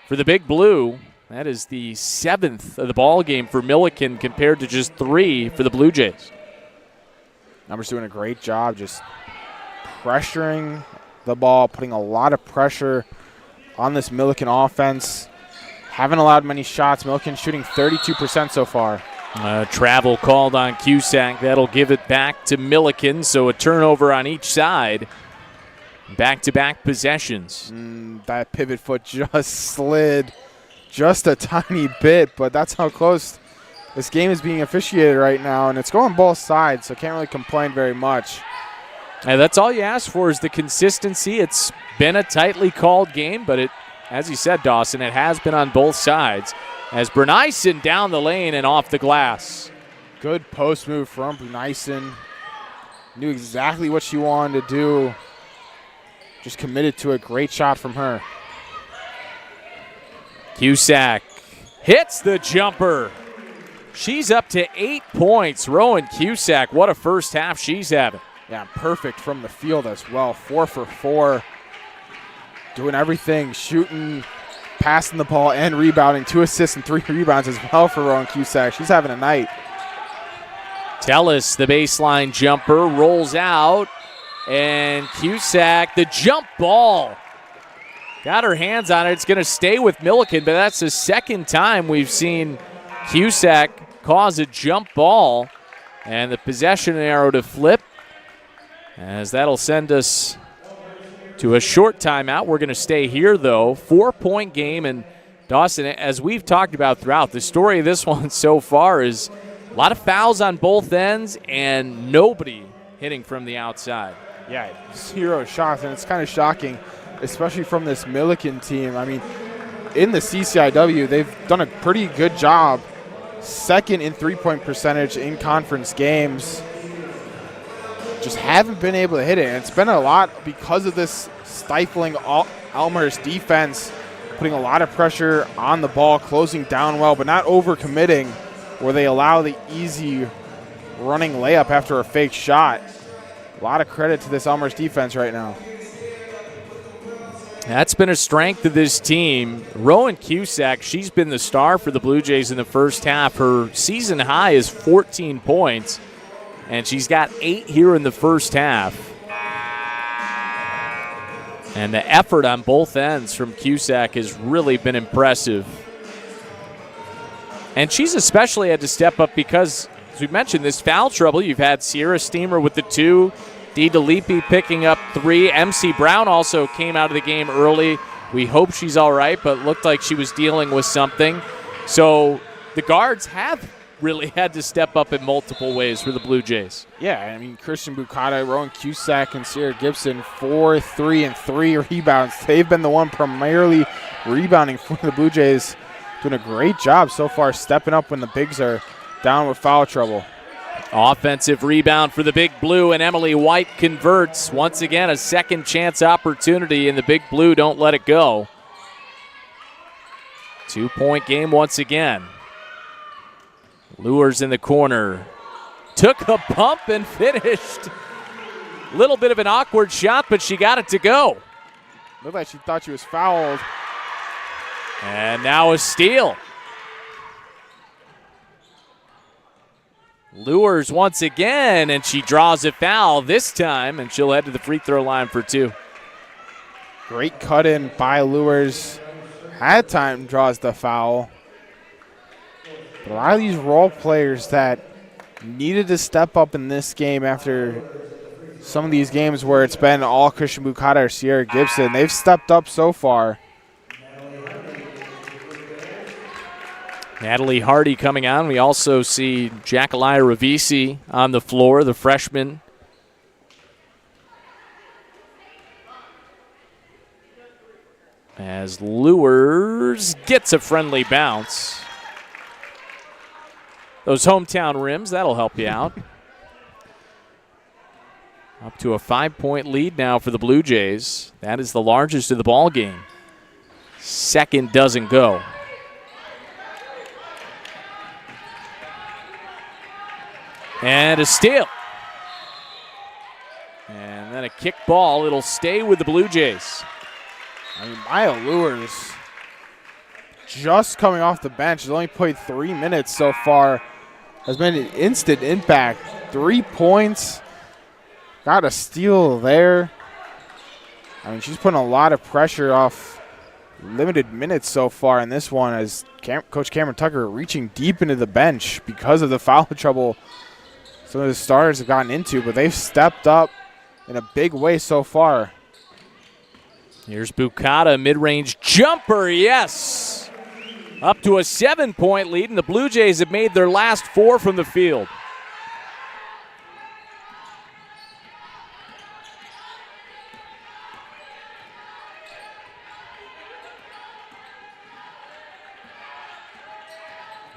for the Big Blue. That is the 7th of the ball game for Millikin compared to just 3 for the Blue Jays.
Numbers doing a great job just pressuring the ball, putting a lot of pressure on this Millikin offense. Haven't allowed many shots. Millikin shooting 32% so far.
Travel called on Cusack. That'll give it back to Millikin, so a turnover on each side. Back-to-back possessions.
That pivot foot just slid just a tiny bit, but that's how close this game is being officiated right now, and it's going both sides, so can't really complain very much.
And that's all you ask for is the consistency. It's been a tightly called game, but it, as you said, Dawson, it has been on both sides. As Bernyson down the lane and off the glass.
Good post move from Bernyson. Knew exactly what she wanted to do. Just committed to a great shot from her.
Cusack hits the jumper. She's up to 8 points. Rowan Cusack, what a first half she's having.
Yeah, perfect from the field as well. 4 for 4. Doing everything, shooting, passing the ball, and rebounding. 2 assists and 3 rebounds as well for Rowan Cusack. She's having a night.
Tellis, the baseline jumper, rolls out. And Cusack, the jump ball. Got her hands on it. It's going to stay with Millikin, but that's the second time we've seen Cusack cause a jump ball. And the possession arrow to flip, as that'll send us to a short timeout. We're going to stay here, though. 4-point game. And, Dawson, as we've talked about throughout, the story of this one so far is a lot of fouls on both ends and nobody hitting from the outside.
Yeah, 0 shots, and it's kind of shocking, especially from this Millikin team. I mean, in the CCIW, they've done a pretty good job. Second in three-point percentage in conference games. Just haven't been able to hit it. And it's been a lot because of this stifling Elmhurst defense, putting a lot of pressure on the ball, closing down well, but not over-committing where they allow the easy running layup after a fake shot. A lot of credit to this Elmhurst defense right now.
That's been a strength of this team. Rowan Cusack, she's been the star for the Blue Jays in the first half. Her season high is 14 points, and she's got 8 here in the first half. And the effort on both ends from Cusack has really been impressive. And she's especially had to step up because, as we mentioned, this foul trouble. You've had Sierra Steamer with the 2, Dee DeLippe picking up 3. MC Brown also came out of the game early. We hope she's all right, but looked like she was dealing with something. So the guards have really had to step up in multiple ways for the Blue Jays.
Yeah, I mean, Christian Bukata, Rowan Cusack, and Sierra Gibson, 4, 3, and 3 rebounds. They've been the one primarily rebounding for the Blue Jays. Doing a great job so far, stepping up when the bigs are down with foul trouble.
Offensive rebound for the Big Blue, and Emily White converts. Once again, a second chance opportunity, and the Big Blue don't let it go. 2-point game once again. Lures in the corner. Took a bump and finished. A little bit of an awkward shot, but she got it to go.
Looked like she thought she was fouled.
And now a steal. Lures once again, and she draws a foul this time, and she'll head to the free throw line for 2.
Great cut in by Lures. At time draws the foul. But a lot of these role players that needed to step up in this game after some of these games where it's been all Christian Bukata or Sierra Gibson, they've stepped up so far.
Natalie Hardy coming on. We also see Jackalia Ravisi on the floor, the freshman. As Lures gets a friendly bounce. those hometown rims. That'll help you out. Up to a 5-point lead now for the Blue Jays. That is the largest of the ball game. Second doesn't go. And a steal. And then a kick ball. It'll stay with the Blue Jays.
I mean, Maya Lewis, just coming off the bench, has only played 3 minutes so far, has been an instant impact. 3 points, got a steal there. I mean, she's putting a lot of pressure off limited minutes so far in this one as Coach Cameron Tucker reaching deep into the bench because of the foul trouble some of the starters have gotten into, but they've stepped up in a big way so far.
Here's Bukata, mid-range jumper, yes! Up to a 7-point lead, and the Blue Jays have made their last 4 from the field.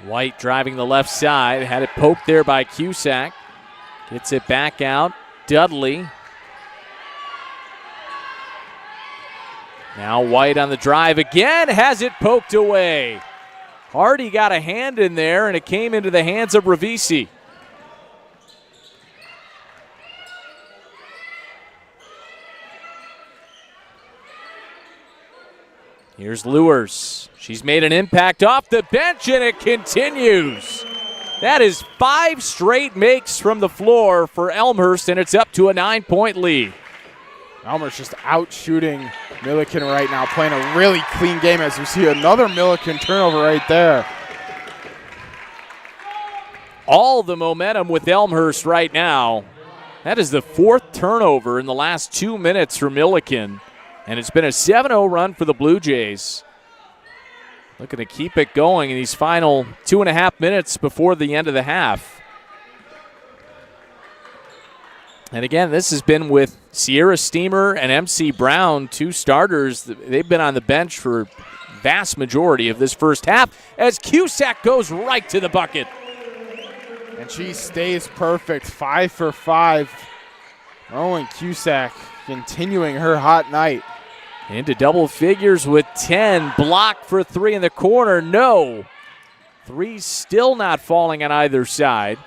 White driving the left side, had it poked there by Cusack. Gets it back out, Dudley. Now White on the drive again, has it poked away. Hardy got a hand in there, and it came into the hands of Ravisi. Here's Lewers. She's made an impact off the bench, and it continues. That is 5 straight makes from the floor for Elmhurst, and it's up to a 9-point lead.
Elmhurst just out shooting Millikin right now, playing a really clean game as we see another Millikin turnover right there.
All the momentum with Elmhurst right now. That is the 4th turnover in the last 2 minutes for Millikin, and it's been a 7-0 run for the Blue Jays. Looking to keep it going in these final 2.5 minutes before the end of the half. And again, this has been with Sierra Steamer and MC Brown, 2 starters. They've been on the bench for vast majority of this first half as Cusack goes right to the bucket.
And she stays perfect, 5 for 5. Rowan Cusack continuing her hot night.
Into double figures with 10. Block for 3 in the corner. No. 3 still not falling on either side.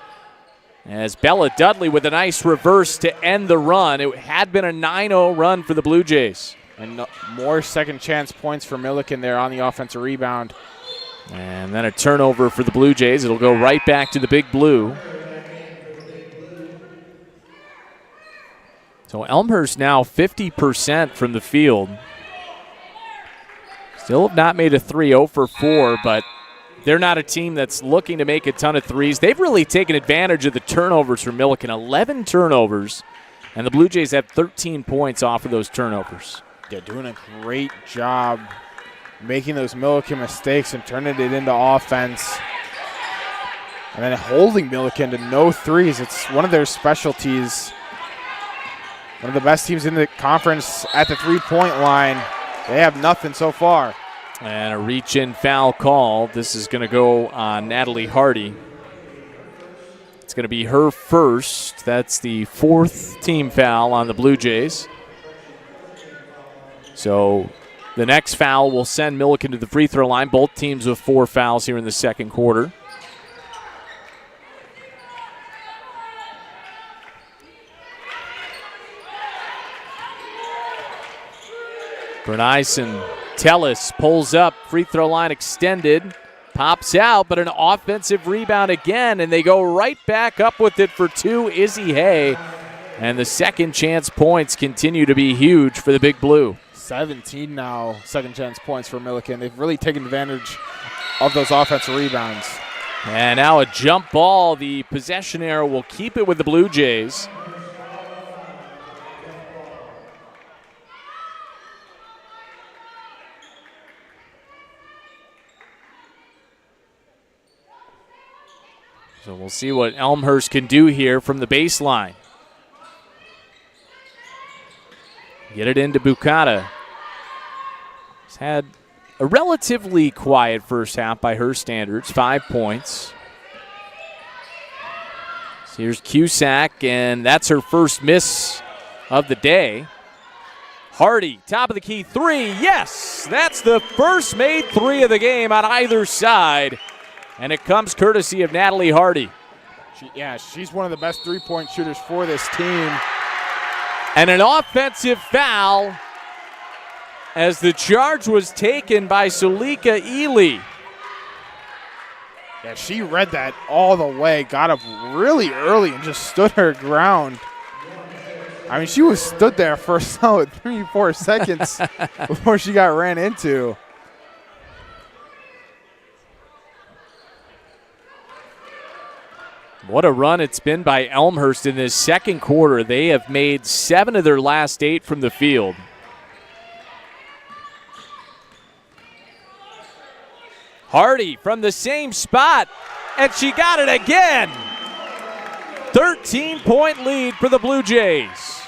As Bella Dudley with a nice reverse to end the run. It had been a 9-0 run for the Blue Jays.
And more second chance points for Millikin there on the offensive rebound.
And then a turnover for the Blue Jays. It'll go right back to the Big Blue. So Elmhurst now 50% from the field. Still have not made a 3, 0 for 4, but they're not a team that's looking to make a ton of threes. They've really taken advantage of the turnovers from Millikin. 11 turnovers, and the Blue Jays have 13 points off of those turnovers.
They're doing a great job making those Millikin mistakes and turning it into offense. And then holding Millikin to no threes. It's one of their specialties. One of the best teams in the conference at the three-point line. They have nothing so far.
And a reach-in foul call. This is going to go on Natalie Hardy. It's going to be her first. That's the 4th team foul on the Blue Jays. So the next foul will send Millikin to the free throw line. Both teams with 4 fouls here in the second quarter. Bernice Tellis pulls up, free throw line extended, pops out, but an offensive rebound again, and they go right back up with it for 2, Izzy Hay. And the second chance points continue to be huge for the Big Blue.
17 now, second chance points for Millikin. They've really taken advantage of those offensive rebounds.
And now a jump ball. The possession arrow will keep it with the Blue Jays. So we'll see what Elmhurst can do here from the baseline. Get it into Bukata. He's had a relatively quiet first half by her standards, 5 points. Here's Cusack, and that's her first miss of the day. Hardy, top of the key, three. Yes, that's the first made three of the game on either side. And it comes courtesy of Natalie Hardy.
She's one of the best three-point shooters for this team.
And an offensive foul as the charge was taken by Sulika Ely.
Yeah, she read that all the way, got up really early and just stood her ground. I mean, she was stood there for a solid 3-4 seconds before she got ran into.
What a run it's been by Elmhurst in this second quarter. They have made 7 of their last 8 from the field. Hardy from the same spot, and she got it again. 13-point lead for the Blue Jays.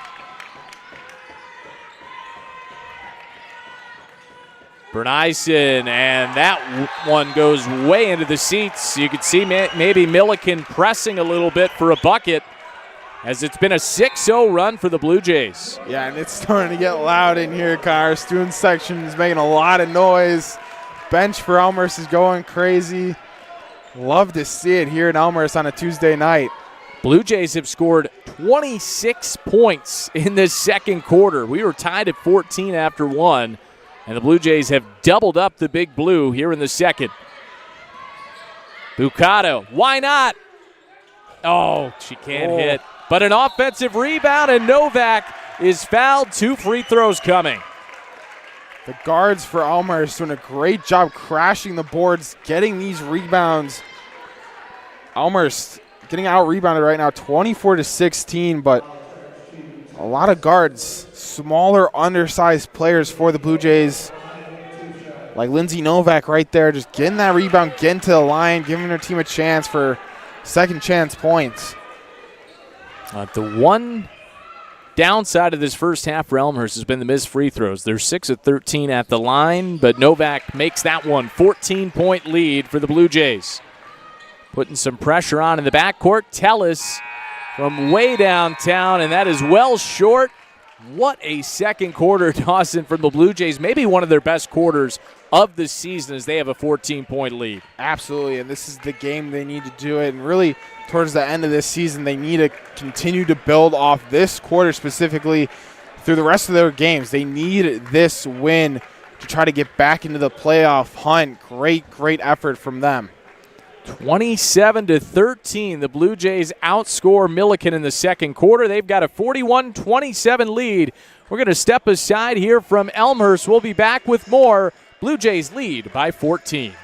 Bernyson, and that one goes way into the seats. You could see maybe Millikin pressing a little bit for a bucket, as it's been a 6-0 run for the Blue Jays.
Yeah, and it's starting to get loud in here, Car. Student section is making a lot of noise. Bench for Elmhurst is going crazy. Love to see it here in Elmhurst on a Tuesday night.
Blue Jays have scored 26 points in this second quarter. We were tied at 14 after one, and the Blue Jays have doubled up the Big Blue here in the second. Bucato, why not? Oh, she can't hit. But an offensive rebound, and Novak is fouled. 2 free throws coming.
The guards for Elmhurst doing a great job crashing the boards, getting these rebounds. Elmhurst getting out-rebounded right now, 24-16, but a lot of guards, smaller, undersized players for the Blue Jays, like Lindsay Novak right there, just getting that rebound, getting to the line, giving her team a chance for second chance points.
The one downside of this first half for Elmhurst has been the missed free throws. They're 6 of 13 at the line, but Novak makes that one. 14-point lead for the Blue Jays. Putting some pressure on in the backcourt. Tellis from way downtown, and that is well short. What a second quarter, Dawson, from the Blue Jays. Maybe one of their best quarters of the season as they have a 14-point lead.
Absolutely, and this is the game they need to do it. And really, towards the end of this season, they need to continue to build off this quarter specifically through the rest of their games. They need this win to try to get back into the playoff hunt. Great effort from them.
27-13, the Blue Jays outscore Millikin in the second quarter. They've got a 41-27 lead. We're going to step aside here from Elmhurst. We'll be back with more. Blue Jays lead by 14.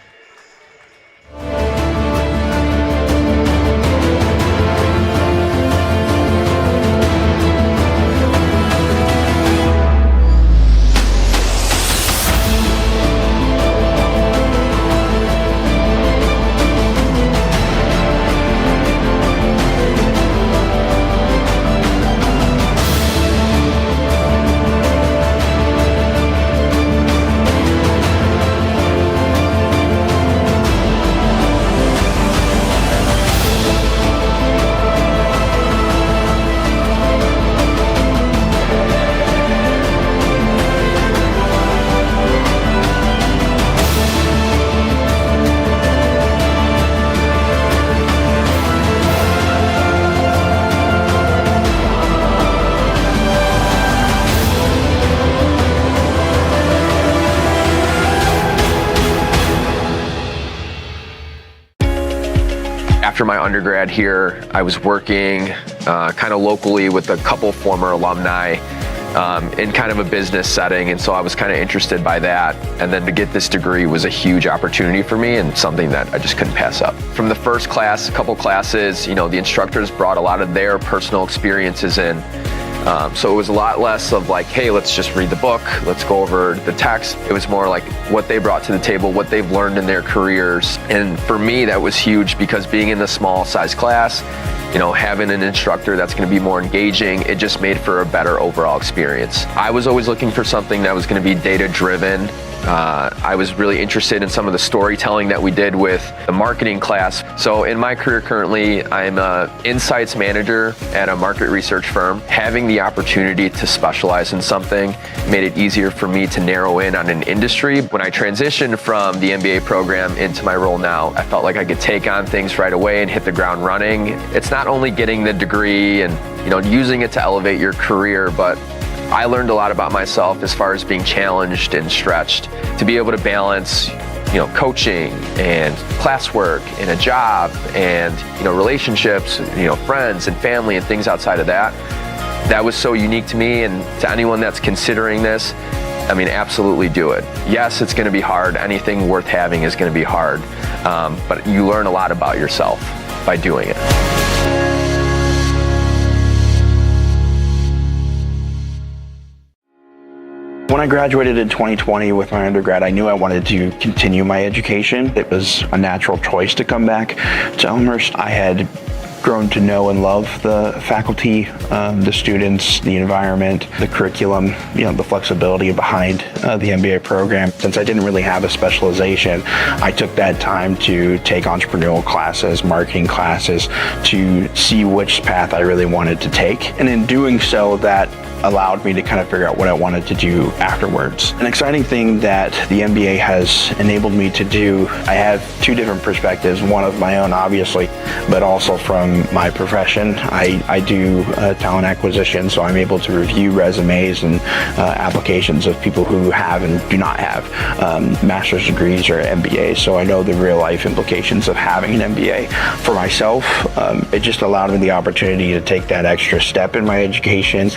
After my undergrad here, I was working kind of locally with a couple former alumni in kind of a business setting, and so I was kind of interested by that. And then to get this degree was a huge opportunity for me and something that I just couldn't pass up. From the first class, a couple classes, the instructors brought a lot of their personal experiences in. So it was a lot less of like, hey, let's just read the book, let's go over the text. It was more like what they brought to the table, what they've learned in their careers. And for me, that was huge because being in the small size class, having an instructor that's going to be more engaging, it just made for a better overall experience. I was always looking for something that was going to be data driven, I was really interested in some of the storytelling that we did with the marketing class. So in my career currently, I'm an insights manager at a market research firm. Having the opportunity to specialize in something made it easier for me to narrow in on an industry. When I transitioned from the MBA program into my role now, I felt like I could take on things right away and hit the ground running. It's not only getting the degree and using it to elevate your career, but I learned a lot about myself as far as being challenged and stretched to be able to balance coaching and classwork and a job and relationships, friends and family and things outside of that. That was so unique to me, and to anyone that's considering this, I mean, absolutely do it. Yes, it's going to be hard. Anything worth having is going to be hard, but you learn a lot about yourself by doing it.
When I graduated in 2020 with my undergrad, I knew I wanted to continue my education. It was a natural choice to come back to Elmhurst. I had grown to know and love the faculty, the students, the environment, the curriculum, the flexibility behind the MBA program. Since I didn't really have a specialization, I took that time to take entrepreneurial classes, marketing classes, to see which path I really wanted to take. And in doing so, that allowed me to kind of figure out what I wanted to do afterwards. An exciting thing that the MBA has enabled me to do, I have two different perspectives, one of my own obviously, but also from my profession. I do talent acquisition, so I'm able to review resumes and applications of people who have and do not have master's degrees or MBAs, so I know the real life implications of having an MBA. For myself, it just allowed me the opportunity to take that extra step in my education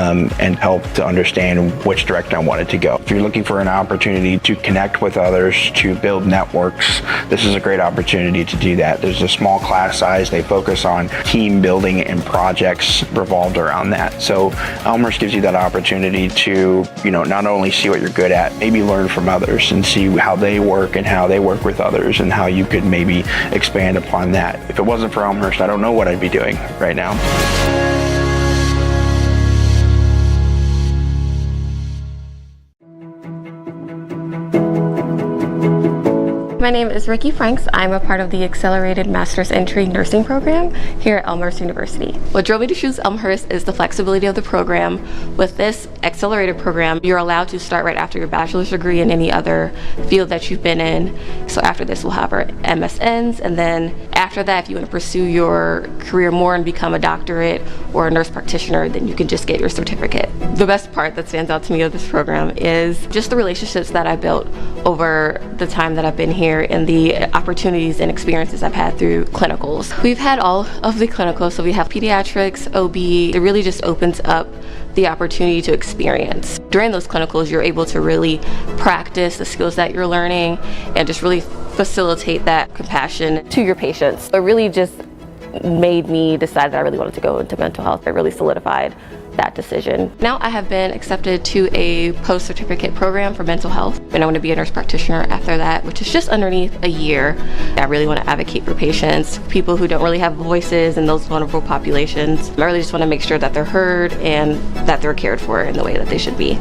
and help to understand which direction I wanted to go. If you're looking for an opportunity to connect with others, to build networks, this is a great opportunity to do that. There's a small class size. They focus on team building and projects revolved around that. So Elmhurst gives you that opportunity to, not only see what you're good at, maybe learn from others and see how they work and how they work with others and how you could maybe expand upon that. If it wasn't for Elmhurst, I don't know what I'd be doing right now.
My name is Ricky Franks. I'm a part of the Accelerated Master's Entry Nursing Program here at Elmhurst University. What drove me to choose Elmhurst is the flexibility of the program. With this accelerated program, you're allowed to start right after your bachelor's degree in any other field that you've been in. So after this, we'll have our MSNs, and then after that, if you want to pursue your career more and become a doctorate or a nurse practitioner, then you can just get your certificate. The best part that stands out to me of this program is just the relationships that I built over the time that I've been here and the opportunities and experiences I've had through clinicals. We've had all of the clinicals, so we have pediatrics, OB. It really just opens up the opportunity to experience. During those clinicals, you're able to really practice the skills that you're learning and just really facilitate that compassion to your patients. It really just made me decide that I really wanted to go into mental health. It really solidified that decision. Now I have been accepted to a post-certificate program for mental health, and I want to be a nurse practitioner after that, which is just underneath a year. I really want to advocate for patients, people who don't really have voices in those vulnerable populations. I really just want to make sure that they're heard and that they're cared for in the way that they should be.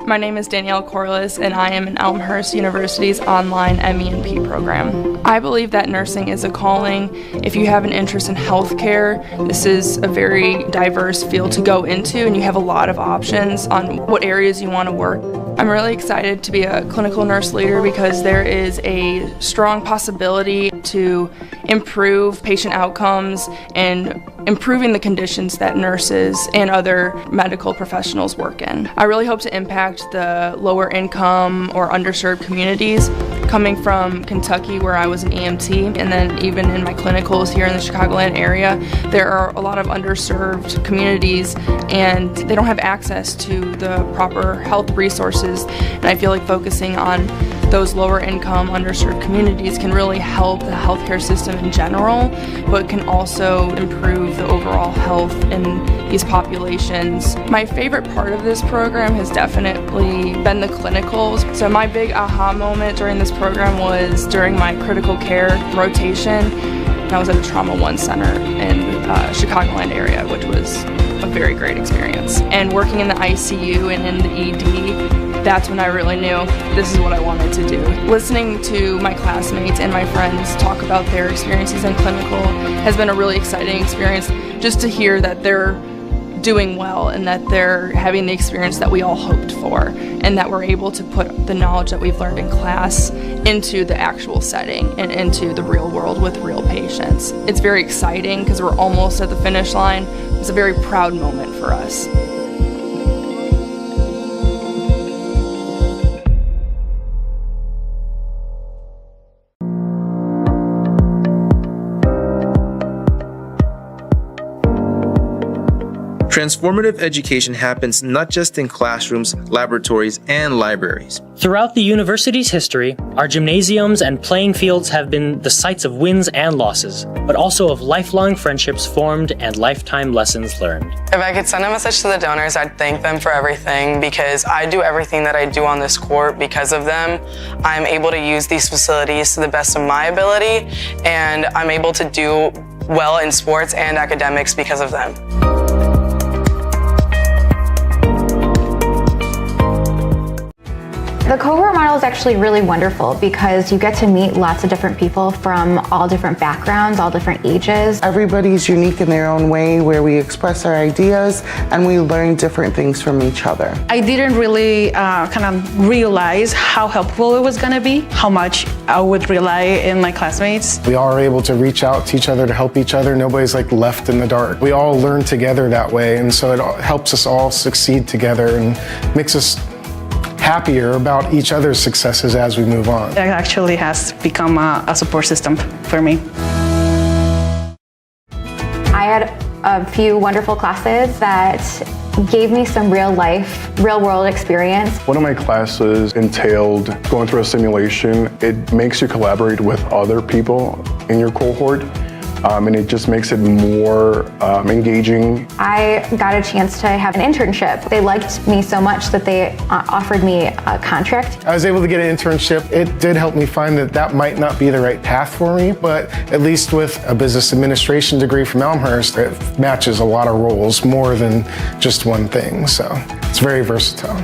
My name is Danielle Corliss, and I am in Elmhurst University's online MENP program. I believe that nursing is a calling. If you have an interest in healthcare, this is a very diverse field to go into, and you have a lot of options on what areas you want to work. I'm really excited to be a clinical nurse leader because there is a strong possibility to improve patient outcomes and improving the conditions that nurses and other medical professionals work in. I really hope to impact the lower income or underserved communities. Coming from Kentucky, where I was an EMT, and then even in my clinicals here in the Chicagoland area, there are a lot of underserved communities and they don't have access to the proper health resources. And I feel like focusing on those lower income, underserved communities can really help the healthcare system in general, but can also improve the overall health in these populations. My favorite part of this program has definitely been the clinicals. So my big aha moment during this program was during my critical care rotation. I was at a Trauma 1 center in Chicagoland area, which was a very great experience. And working in the ICU and in the ED, that's when I really knew this is what I wanted to do. Listening to my classmates and my friends talk about their experiences in clinical has been a really exciting experience, just to hear that they're doing well and that they're having the experience that we all hoped for, and that we're able to put the knowledge that we've learned in class into the actual setting and into the real world with real patients. It's very exciting because we're almost at the finish line. It's a very proud moment for us.
Transformative education happens not just in classrooms, laboratories, and libraries.
Throughout the university's history, our gymnasiums and playing fields have been the sites of wins and losses, but also of lifelong friendships formed and lifetime lessons learned.
If I could send a message to the donors, I'd thank them for everything, because I do everything that I do on this court because of them. I'm able to use these facilities to the best of my ability, and I'm able to do well in sports and academics because of them.
The cohort model is actually really wonderful because you get to meet lots of different people from all different backgrounds, all different ages.
Everybody's unique in their own way, where we express our ideas and we learn different things from each other.
I didn't really kind of realize how helpful it was going to be, how much I would rely in my classmates.
We all are able to reach out to each other to help each other. Nobody's like left in the dark. We all learn together that way, and so it helps us all succeed together and makes us happier about each other's successes as we move on.
It actually has become a support system for me.
I had a few wonderful classes that gave me some real world experience.
One of my classes entailed going through a simulation. It makes you collaborate with other people in your cohort. And it just makes it more engaging.
I got a chance to have an internship. They liked me so much that they offered me a contract.
I was able to get an internship. It did help me find that that might not be the right path for me, but at least with a business administration degree from Elmhurst, it matches a lot of roles more than just one thing, so it's very versatile.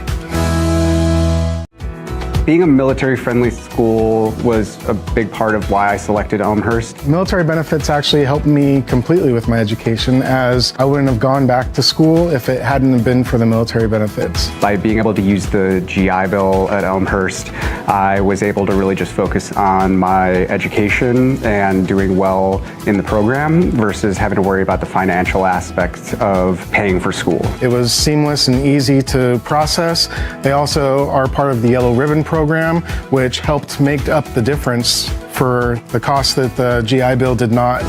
Being a military-friendly school was a big part of why I selected Elmhurst.
Military benefits actually helped me completely with my education, as I wouldn't have gone back to school if it hadn't been for the military benefits.
By being able to use the GI Bill at Elmhurst, I was able to really just focus on my education and doing well in the program versus having to worry about the financial aspects of paying for school.
It was seamless and easy to process. They also are part of the Yellow Ribbon program, which helped make up the difference for the cost that the GI Bill did not.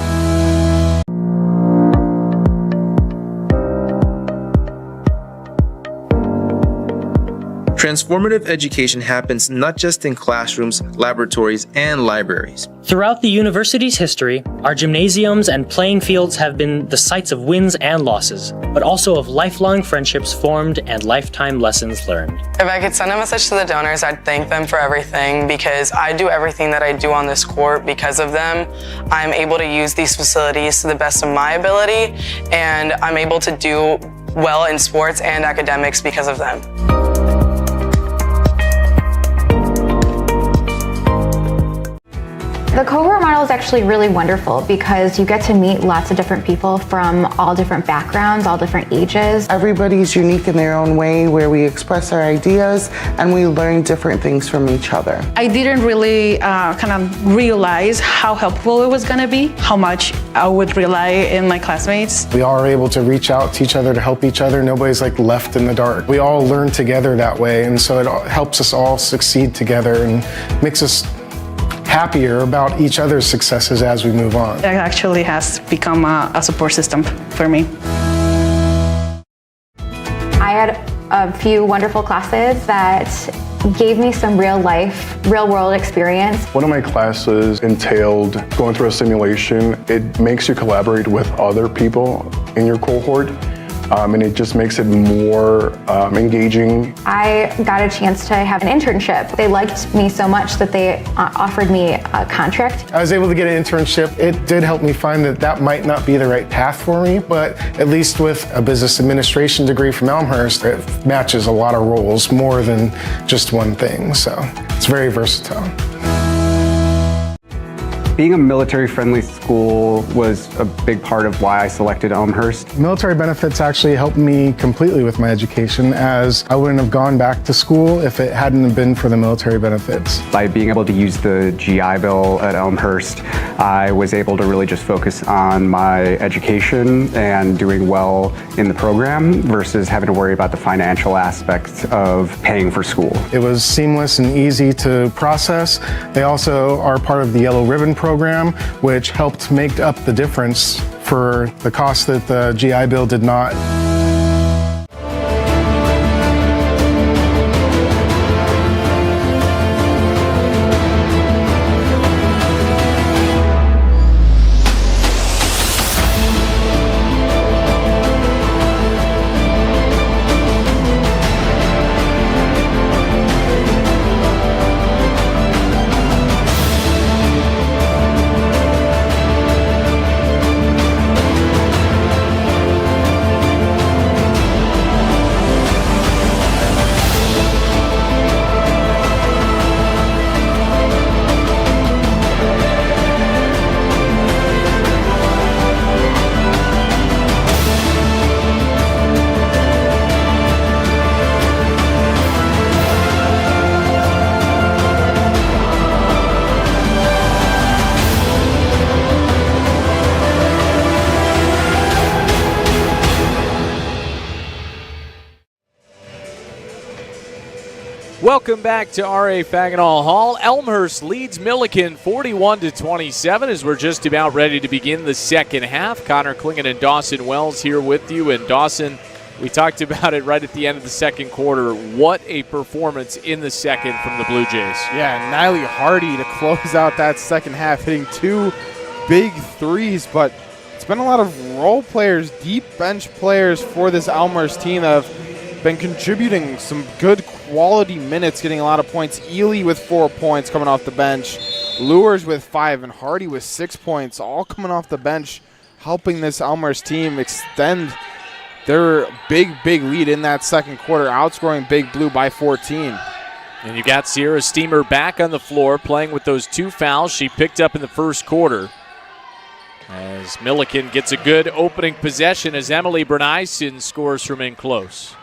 Transformative education happens not just in classrooms, laboratories, and libraries.
Throughout the university's history, our gymnasiums and playing fields have been the sites of wins and losses, but also of lifelong friendships formed and lifetime lessons learned.
If I could send a message to the donors, I'd thank them for everything, because I do everything that I do on this court because of them. I'm able to use these facilities to the best of my ability, and I'm able to do well in sports and academics because of them.
The cohort model is actually really wonderful because you get to meet lots of different people from all different backgrounds, all different ages.
Everybody's unique in their own way where we express our ideas and we learn different things from each other.
I didn't really kind of realize how helpful it was going to be, how much I would rely in my classmates.
We all are able to reach out to each other to help each other. Nobody's like left in the dark. We all learn together that way, and so it helps us all succeed together and makes us happier about each other's successes as we move on.
It actually has become a support system for me.
I had a few wonderful classes that gave me some real world experience.
One of my classes entailed going through a simulation. It makes you collaborate with other people in your cohort. And it just makes it more engaging.
I got a chance to have an internship. They liked me so much that they offered me a contract.
I was able to get an internship. It did help me find that that might not be the right path for me, but at least with a business administration degree from Elmhurst, it matches a lot of roles more than just one thing, so it's very versatile.
Being a military-friendly school was a big part of why I selected Elmhurst.
Military benefits actually helped me completely with my education, as I wouldn't have gone back to school if it hadn't been for the military benefits.
By being able to use the GI Bill at Elmhurst, I was able to really just focus on my education and doing well in the program versus having to worry about the financial aspects of paying for school.
It was seamless and easy to process. They also are part of the Yellow Ribbon program, which helped make up the difference for the cost that the GI Bill did not.
Welcome back to R.A. Fagenal Hall. Elmhurst leads Millikin 41-27 as we're just about ready to begin the second half. Connor Klingon and Dawson Wells here with you. And Dawson, we talked about it right at the end of the second quarter. What a performance in the second from the Blue Jays.
Yeah, Niley Hardy to close out that second half, hitting 2 big threes, but it's been a lot of role players, deep bench players for this Elmhurst team that have been contributing some good quality minutes, getting a lot of points. Ely with 4 points coming off the bench. Lures with 5 and Hardy with 6 points, all coming off the bench, helping this Elmhurst team extend their big lead in that second quarter, outscoring Big Blue by 14.
And you got Sierra Steamer back on the floor playing with those 2 fouls she picked up in the first quarter. As Millikin gets a good opening possession as Emily Berneisen scores from in close.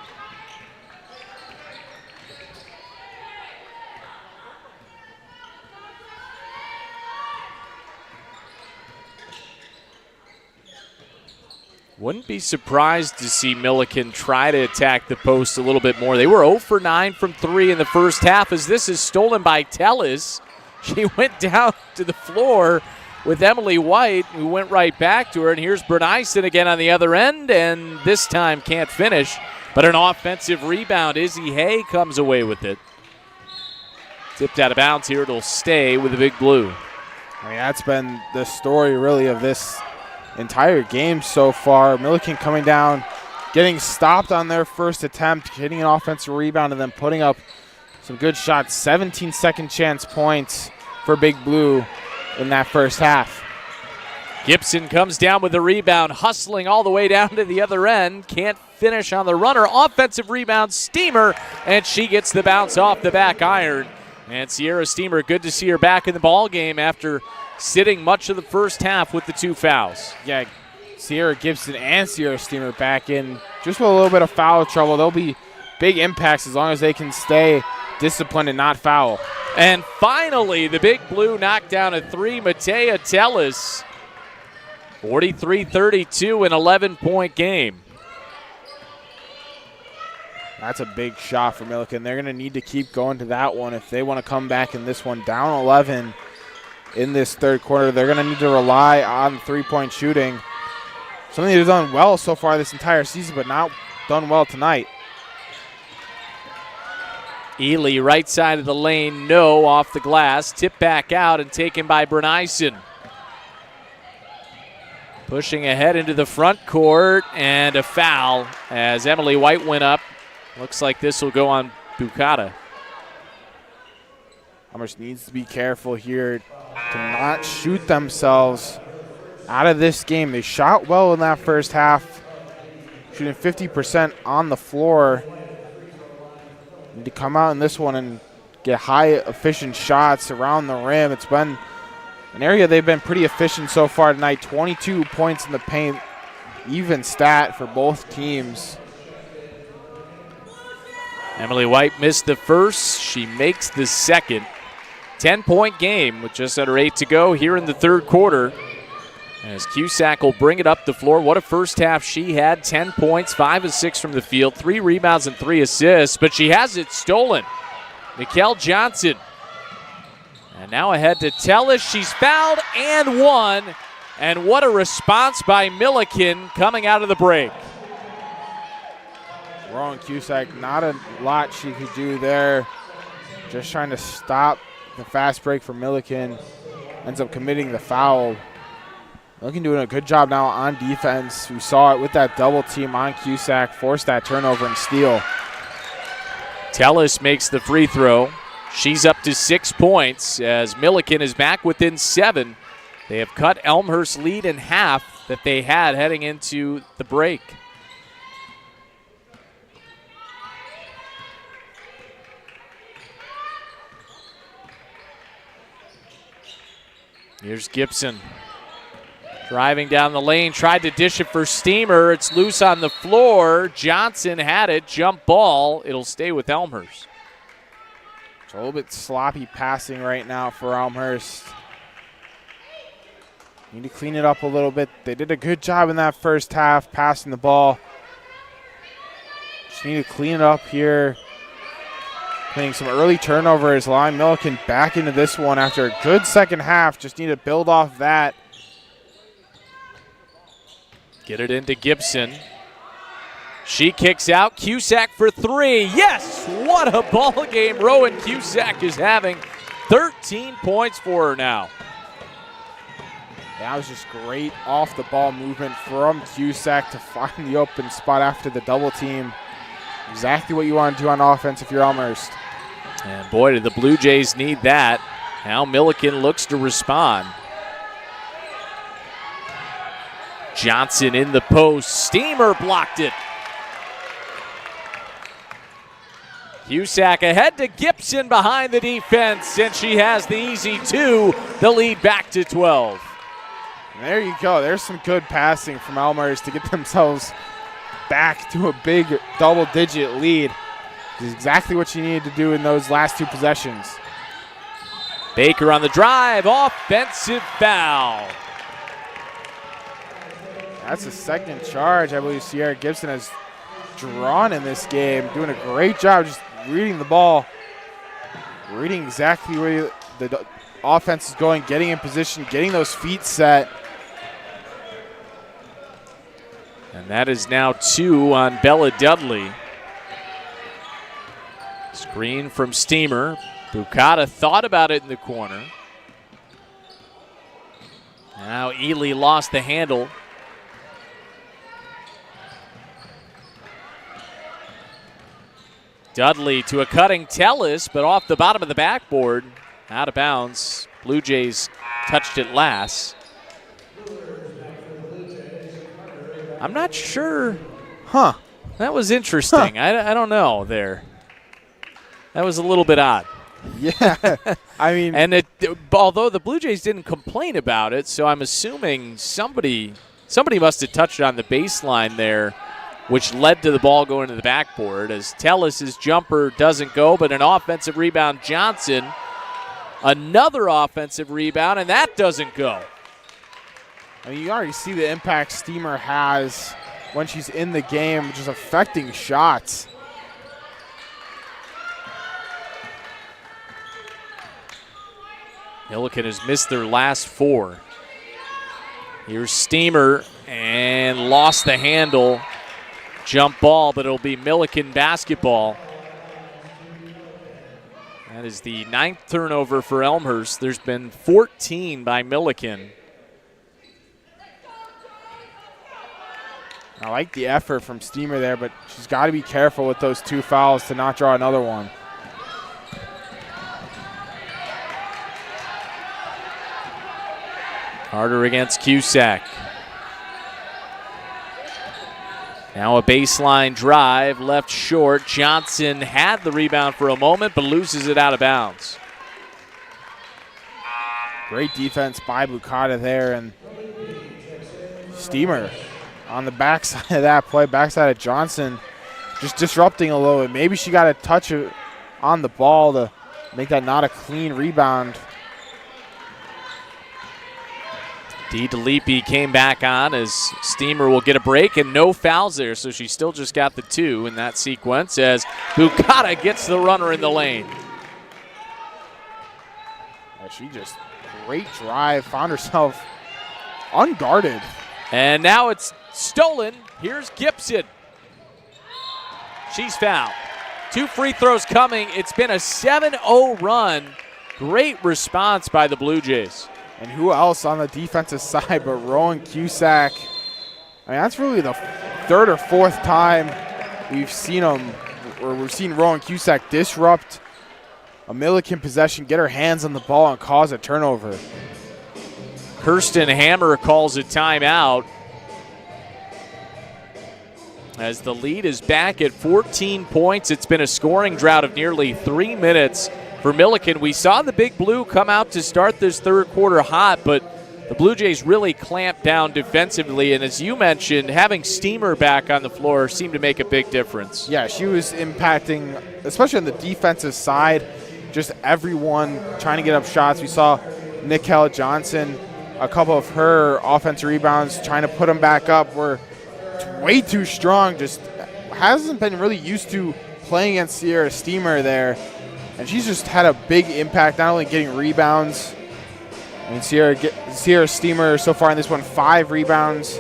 Wouldn't be surprised to see Millikin try to attack the post a little bit more. They were 0 for 9 from 3 in the first half as this is stolen by Tellis. She went down to the floor with Emily White, who went right back to her. And here's Berneisen again on the other end, and this time can't finish. But an offensive rebound. Izzy Hay comes away with it. Tipped out of bounds here. It'll stay with the Big Blue.
I mean, that's been the story really of this entire game so far. Millikin coming down, getting stopped on their first attempt, hitting an offensive rebound, and then putting up some good shots. 17 second chance points for Big Blue in that first half.
Gibson comes down with the rebound, hustling all the way down to the other end. Can't finish on the runner. Offensive rebound, Steamer, and she gets the bounce off the back iron. And Sierra Steamer, good to see her back in the ball game after sitting much of the first half with the 2 fouls.
Yeah, Sierra Gibson and Sierra Steamer back in just with a little bit of foul trouble. There'll be big impacts as long as they can stay disciplined and not foul.
And finally, the Big Blue knocked down a 3. Matea Tellis, 43-32, an 11-point game.
That's a big shot for Millikin. They're going to need to keep going to that one if they want to come back in this one. Down 11 in this third quarter. They're going to need to rely on three-point shooting. Something they've done well so far this entire season, but not done well tonight.
Ely, right side of the lane, no, off the glass. Tip back out and taken by Bernyson. Pushing ahead into the front court, and a foul as Emily White went up. Looks like this will go on Bukata.
Elmhurst needs to be careful here to not shoot themselves out of this game. They shot well in that first half, shooting 50% on the floor. Need to come out in this one and get high efficient shots around the rim. It's been an area they've been pretty efficient so far tonight. 22 points in the paint, even stat for both teams.
Emily White missed the first. She makes the second. 10-point game with just under 8 to go here in the third quarter. As Cusack will bring it up the floor. What a first half she had. 10 points, 5 of 6 from the field, 3 rebounds and 3 assists. But she has it stolen. Nikel Johnson. And now ahead to Tellis. She's fouled and won. And what a response by Millikin coming out of the break.
Rowan Cusack, not a lot she could do there. Just trying to stop the fast break for Millikin. Ends up committing the foul. Millikin doing a good job now on defense. We saw it with that double team on Cusack, forced that turnover and steal.
Tellis makes the free throw. She's up to 6 points as Millikin is back within 7. They have cut Elmhurst's lead in half that they had heading into the break. Here's Gibson. Driving down the lane, tried to dish it for Steamer. It's loose on the floor. Johnson had it, jump ball. It'll stay with Elmhurst.
It's a little bit sloppy passing right now for Elmhurst. Need to clean it up a little bit. They did a good job in that first half passing the ball. Just need to clean it up here. Playing some early turnovers, allowing Millikin back into this one after a good second half. Just need to build off that.
Get it into Gibson. She kicks out. Cusack for 3. Yes! What a ball game Rowan Cusack is having. 13 points for her now.
That was just great off-the-ball movement from Cusack to find the open spot after the double team. Exactly what you want to do on offense if you're Elmhurst.
And boy, did the Blue Jays need that. Now Millikin looks to respond. Johnson in the post. Steamer blocked it. Cusack ahead to Gibson behind the defense, and she has the easy 2. The lead back to 12.
And there you go. There's some good passing from Elmhurst to get themselves back to a big double-digit lead. This is exactly what you needed to do in those last 2 possessions.
Baker on the drive. Offensive foul.
That's the second charge I believe Sierra Gibson has drawn in this game. Doing a great job just reading the ball, reading exactly where the offense is going, getting in position, getting those feet set.
And that is now 2 on Bella Dudley. Screen from Steamer. Bukata thought about it in the corner. Now Ely lost the handle. Dudley to a cutting Tellis, but off the bottom of the backboard. Out of bounds. Blue Jays touched it last. I'm not sure.
Huh.
That was interesting. I don't know there. That was a little bit odd.
Yeah, I mean,
and although the Blue Jays didn't complain about it, so I'm assuming somebody must have touched it on the baseline there, which led to the ball going to the backboard as Tellis's jumper doesn't go, but an offensive rebound. Johnson, another offensive rebound, and that doesn't go.
I mean, you already see the impact Steamer has when she's in the game, just affecting shots.
Millikin has missed their last 4. Here's Steamer and lost the handle. Jump ball, but it'll be Millikin basketball. That is the 9th turnover for Elmhurst. There's been 14 by Millikin.
I like the effort from Steamer there, but she's got to be careful with those 2 fouls to not draw another one.
Carter against Cusack. Now a baseline drive, left short. Johnson had the rebound for a moment, but loses it out of bounds.
Great defense by Bukata there, and Steamer on the backside of that play, backside of Johnson, just disrupting a little bit. Maybe she got a touch on the ball to make that not a clean rebound.
DeLippi came back on as Steamer will get a break, and no fouls there, so she still just got the 2 in that sequence as Bukata gets the runner in the lane.
She just, great drive, found herself unguarded.
And now it's stolen. Here's Gibson. She's fouled. 2 free throws coming. It's been a 7-0 run. Great response by the Blue Jays.
And who else on the defensive side but Rowan Cusack? I mean, that's really the 3rd or 4th time we've seen Rowan Cusack disrupt a Millikin possession, get her hands on the ball, and cause a turnover.
Kirsten Hammer calls a timeout as the lead is back at 14 points. It's been a scoring drought of nearly 3 minutes for Millikin. We saw the Big Blue come out to start this 3rd quarter hot, but the Blue Jays really clamped down defensively, and as you mentioned, having Steamer back on the floor seemed to make a big difference.
Yeah, she was impacting, especially on the defensive side, just everyone trying to get up shots. We saw Nickel Johnson, a couple of her offensive rebounds, trying to put them back up, were way too strong, just hasn't been really used to playing against Sierra Steamer there. And she's just had a big impact, not only getting rebounds. I mean, Sierra Steamer so far in this one, 5 rebounds.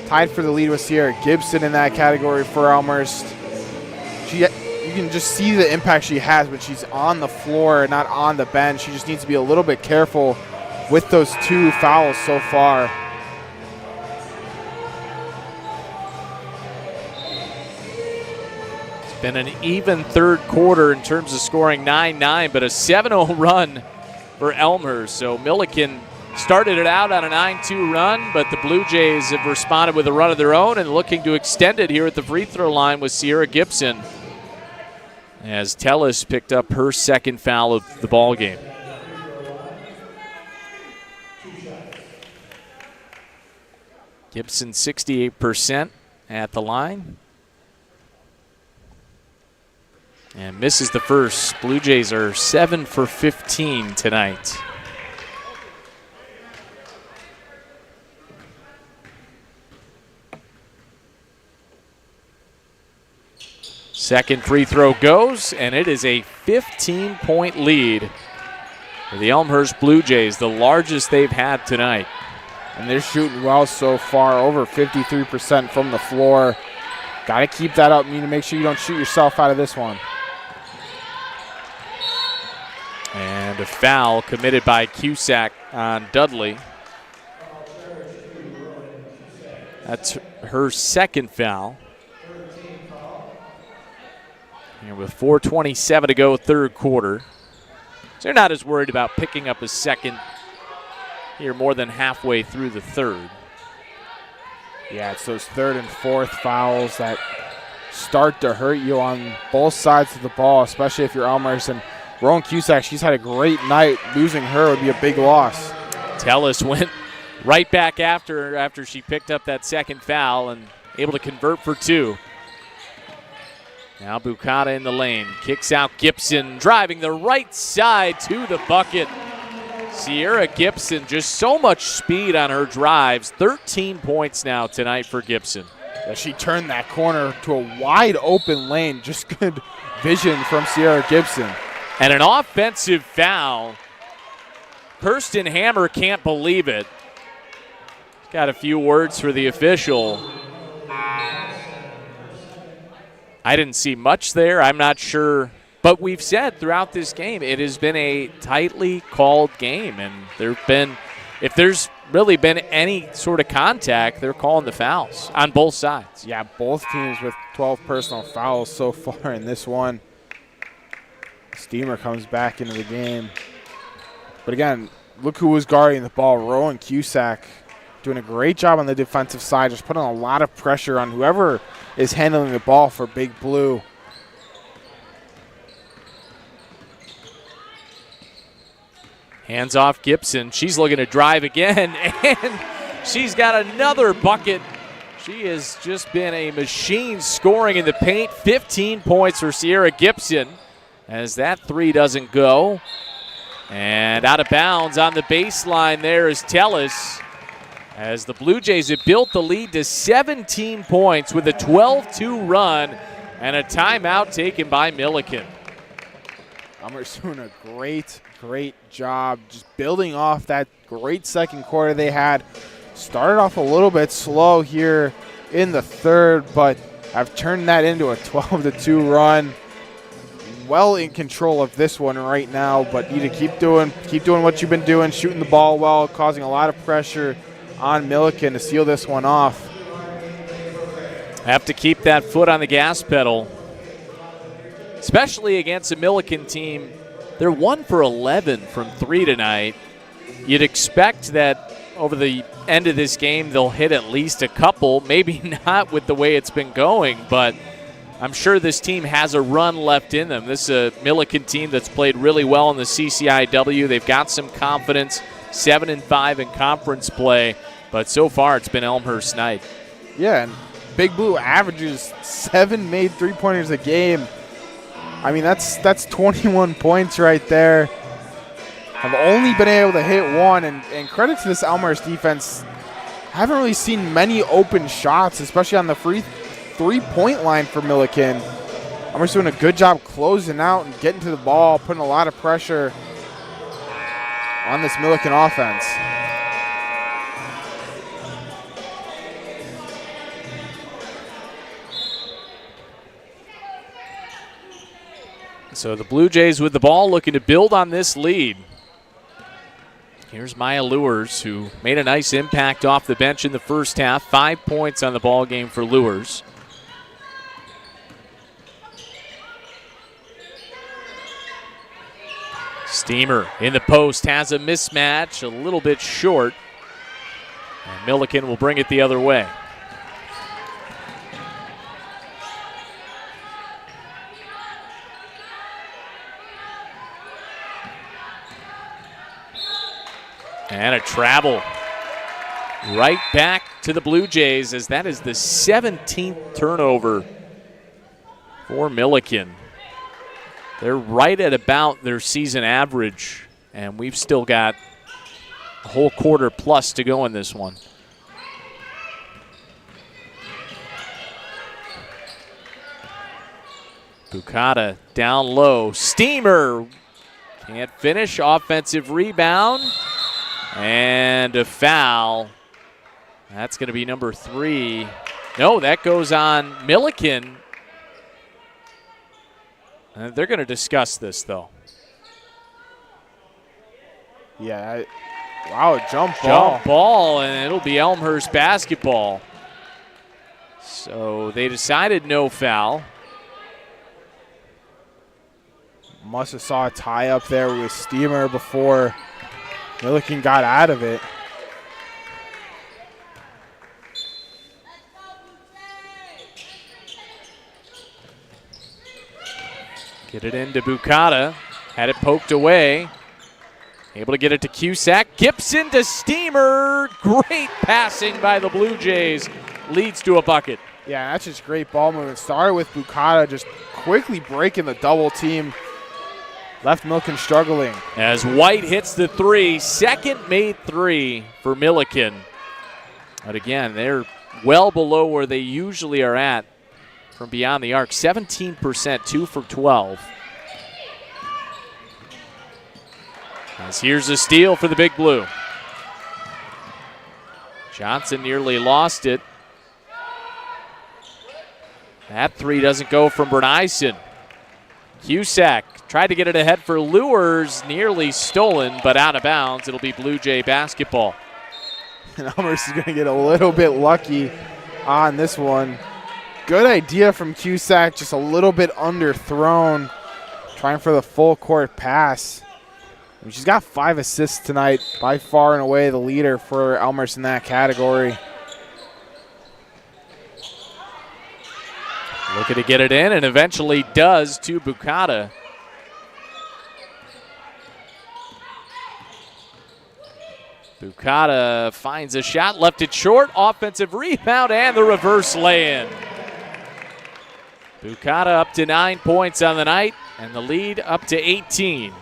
Tied for the lead with Sierra Gibson in that category for Elmhurst. You can just see the impact she has when she's on the floor, not on the bench. She just needs to be a little bit careful with those 2 fouls so far.
Been an even 3rd quarter in terms of scoring, 9-9, but a 7-0 run for Elmhurst. So Millikin started it out on a 9-2 run, but the Blue Jays have responded with a run of their own and looking to extend it here at the free throw line with Sierra Gibson, as Tellis picked up her 2nd foul of the ball game. Gibson 68% at the line. And misses the first. Blue Jays are 7 for 15 tonight. Second free throw goes, and it is a 15-point lead for the Elmhurst Blue Jays, the largest they've had tonight.
And they're shooting well so far, over 53% from the floor. Got to keep that up. You need to make sure you don't shoot yourself out of this one.
And a foul committed by Cusack on Dudley. That's her 2nd foul. And with 4:27 to go, 3rd quarter. So they're not as worried about picking up a 2nd here more than halfway through the 3rd.
Yeah, it's those 3rd and 4th fouls that start to hurt you on both sides of the ball, especially if you're Elmhurst. And Rowan Cusack, she's had a great night. Losing her would be a big loss.
Tellis went right back after she picked up that second foul and able to convert for 2. Now Bukata in the lane. Kicks out Gibson, driving the right side to the bucket. Sierra Gibson, just so much speed on her drives. 13 points now tonight for Gibson.
Yeah, she turned that corner to a wide open lane. Just good vision from Sierra Gibson.
And an offensive foul. Kirsten Hammer can't believe it. Got a few words for the official. I didn't see much there. I'm not sure. But we've said throughout this game, it has been a tightly called game. And if there's really been any sort of contact, they're calling the fouls on both sides.
Yeah, both teams with 12 personal fouls so far in this one. Steamer comes back into the game. But again, look who was guarding the ball. Rowan Cusack doing a great job on the defensive side, just putting a lot of pressure on whoever is handling the ball for Big Blue.
Hands off Gibson. She's looking to drive again, and she's got another bucket. She has just been a machine scoring in the paint. 15 points for Sierra Gibson as that 3 doesn't go. And out of bounds on the baseline there is Tellis, as the Blue Jays have built the lead to 17 points with a 12-2 run and a timeout taken by Millikin.
Elmhurst doing a great job just building off that great second quarter they had. Started off a little bit slow here in the third, but have turned that into a 12-2 run. Well in control of this one right now, but need to keep doing what you've been doing, shooting the ball well, causing a lot of pressure on Millikin to seal this one off.
Have to keep that foot on the gas pedal, especially against a Millikin team. They're 1 for 11 from 3 tonight. You'd expect that over the end of this game they'll hit at least a couple, maybe not with the way it's been going, but I'm sure this team has a run left in them. This is a Millikin team that's played really well in the CCIW. They've got some confidence, 7-5 in conference play, but so far it's been Elmhurst night.
Yeah, and Big Blue averages 7 made three-pointers a game. I mean, that's 21 points right there. Have only been able to hit 1, and credit to this Elmhurst defense. Haven't really seen many open shots, especially on the three-point line for Millikin. Elmhurst doing a good job closing out and getting to the ball, putting a lot of pressure on this Millikin offense.
So the Blue Jays with the ball looking to build on this lead. Here's Maya Lewers, who made a nice impact off the bench in the first half. 5 points on the ball game for Lewers. Steamer in the post has a mismatch, a little bit short. And Millikin will bring it the other way. And a travel right back to the Blue Jays, as that is the 17th turnover for Millikin. They're right at about their season average, and we've still got a whole quarter plus to go in this one. Bukata down low. Steamer can't finish. Offensive rebound. And a foul. That's going to be number 3. No, that goes on Millikin. And they're going to discuss this, though.
Yeah, wow, jump
ball, and it'll be Elmhurst basketball. So they decided no foul.
Must have saw a tie up there with Steamer before Millikin got out of it.
Get it into Bukata. Had it poked away. Able to get it to Cusack. Gibson to Steamer. Great passing by the Blue Jays. Leads to a bucket.
Yeah, that's just great ball movement. Started with Bukata just quickly breaking the double team. Left Millikin struggling.
As White hits the three. Second made three for Millikin. But again, they're well below where they usually are at from beyond the arc. 17%, 2 for 12. As here's a steal for the Big Blue. Johnson nearly lost it. That three doesn't go from Berneisen. Cusack tried to get it ahead for Lures, nearly stolen, but out of bounds. It'll be Blue Jay basketball.
And Elmhurst is going to get a little bit lucky on this one. Good idea from Cusack, just a little bit underthrown. Trying for the full court pass. I mean, she's got 5 assists tonight, by far and away the leader for Elmhurst in that category.
Looking to get it in, and eventually does to Bukata. Bukata finds a shot, left it short, offensive rebound, and the reverse lay-in. Bukata up to 9 points on the night, and the lead up to 18.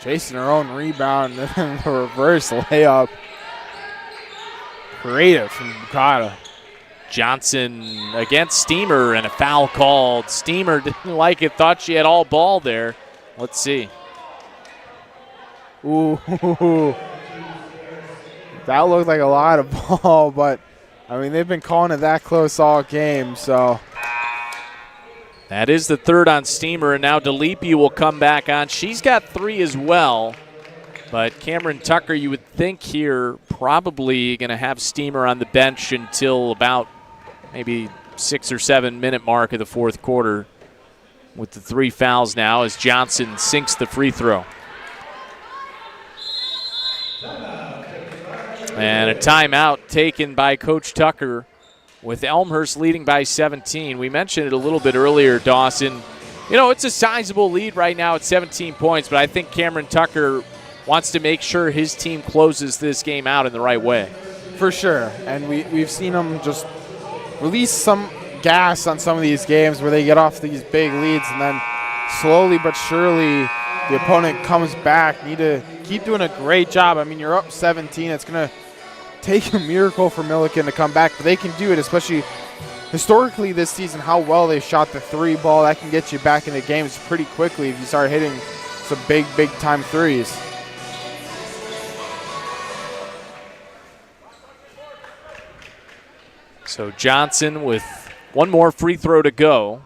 Chasing her own rebound and then the reverse layup. Creative from Bukata.
Johnson against Steamer, and a foul called. Steamer didn't like it, thought she had all ball there. Let's see.
Ooh, that looked like a lot of ball, but I mean, they've been calling it that close all game, so.
That is the third on Steamer, and now DeLippe will come back on. She's got 3 as well, but Cameron Tucker, you would think here, probably going to have Steamer on the bench until about maybe 6 or 7 minute mark of the fourth quarter with the 3 fouls now as Johnson sinks the free throw. And a timeout taken by Coach Tucker with Elmhurst leading by 17. We mentioned it a little bit earlier, Dawson. You know, it's a sizable lead right now at 17 points, but I think Cameron Tucker wants to make sure his team closes this game out in the right way.
For sure, and we've seen them just release some gas on some of these games where they get off these big leads, and then slowly but surely the opponent comes back. Need to keep doing a great job. I mean, you're up 17. It's going to take a miracle for Millikin to come back, but they can do it, especially historically this season, how well they shot the 3 ball. That can get you back into games pretty quickly if you start hitting some big time threes.
So Johnson with 1 more free throw to go,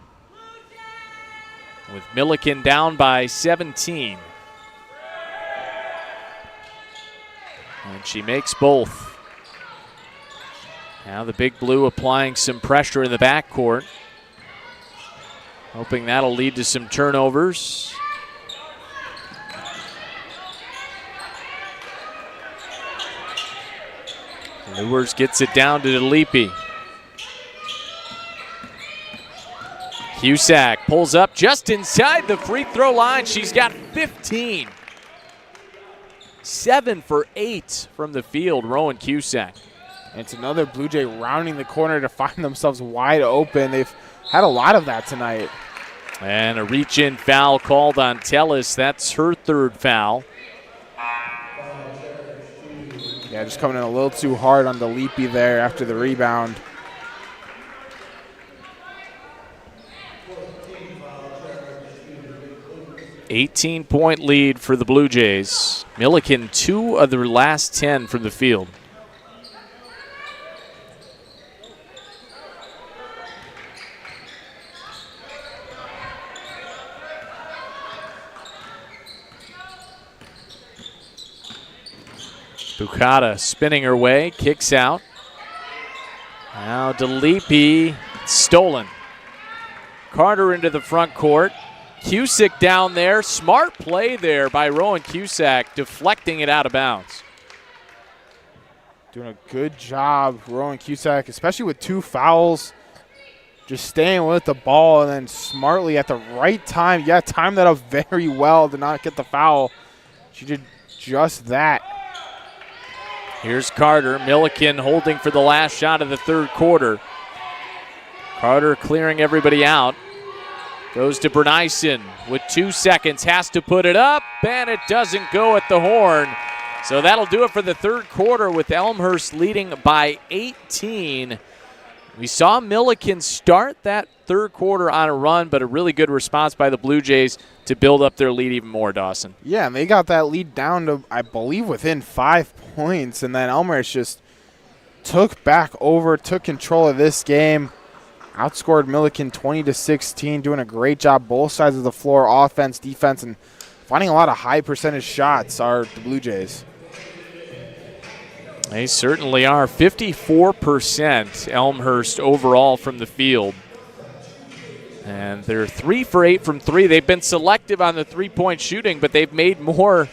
with Millikin down by 17. And she makes both. Now the Big Blue applying some pressure in the backcourt, hoping that'll lead to some turnovers. Lewers gets it down to DeLippe. Cusack pulls up just inside the free throw line. She's got 15. 7 for 8 from the field, Rowan Cusack.
And it's another Blue Jay rounding the corner to find themselves wide open. They've had a lot of that tonight.
And a reach-in foul called on Tellis. That's her 3rd foul.
Yeah, just coming in a little too hard on DeLippe there after the rebound.
$18-point lead for the Blue Jays. Millikin 2 of the last 10 from the field. Bukata spinning her way, kicks out. Now DeLippe, stolen. Carter into the front court. Cusack down there. Smart play there by Rowan Cusack, deflecting it out of bounds.
Doing a good job, Rowan Cusack, especially with 2 fouls. just staying with the ball and then smartly at the right time. Yeah, timed that up very well to not get the foul. She did just that.
Here's Carter. Millikin holding for the last shot of the third quarter. Carter clearing everybody out. Goes to Bernyson with 2 seconds. Has to put it up, and it doesn't go at the horn. So that'll do it for the third quarter with Elmhurst leading by 18. We saw Millikin start that third quarter on a run, but a really good response by the Blue Jays to build up their lead even more, Dawson.
Yeah, and they got that lead down to, I believe, within 5 points, and then Elmhurst just took control of this game, outscored Millikin 20-16, doing a great job both sides of the floor, offense, defense, and finding a lot of high percentage shots are the Blue Jays.
They certainly are. 54% Elmhurst overall from the field. And they're 3 for 8 from 3. They've been selective on the three-point shooting, but they've made more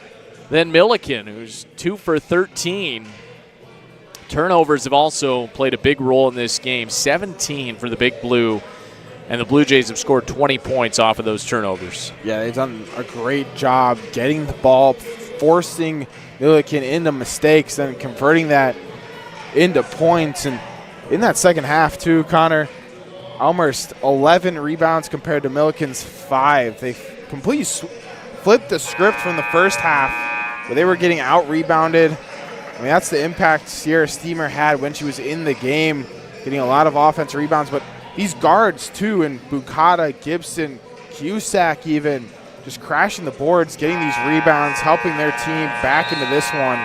than Millikin, who's 2 for 13. Turnovers have also played a big role in this game. 17 for the Big Blue. And the Blue Jays have scored 20 points off of those turnovers.
Yeah, they've done a great job getting the ball, forcing Millikin into mistakes, and converting that into points. And in that second half, too, Connor, Elmhurst 11 rebounds compared to Millikin's 5. They completely flipped the script from the first half, where they were getting out-rebounded. I mean, that's the impact Sierra Steamer had when she was in the game, getting a lot of offensive rebounds. But these guards, too, and Bukata, Gibson, Cusack even, just crashing the boards, getting these rebounds, helping their team back into this one.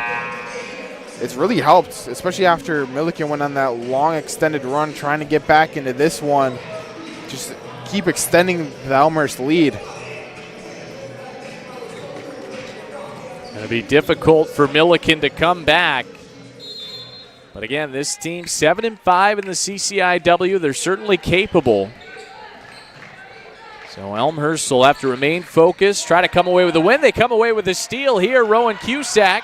It's really helped, especially after Millikin went on that long extended run trying to get back into this one. Just keep extending the Elmhurst lead.
Going to be difficult for Millikin to come back. But again, this team 7-5 in the CCIW. They're certainly capable. So Elmhurst will have to remain focused, try to come away with a win. They come away with a steal here, Rowan Cusack.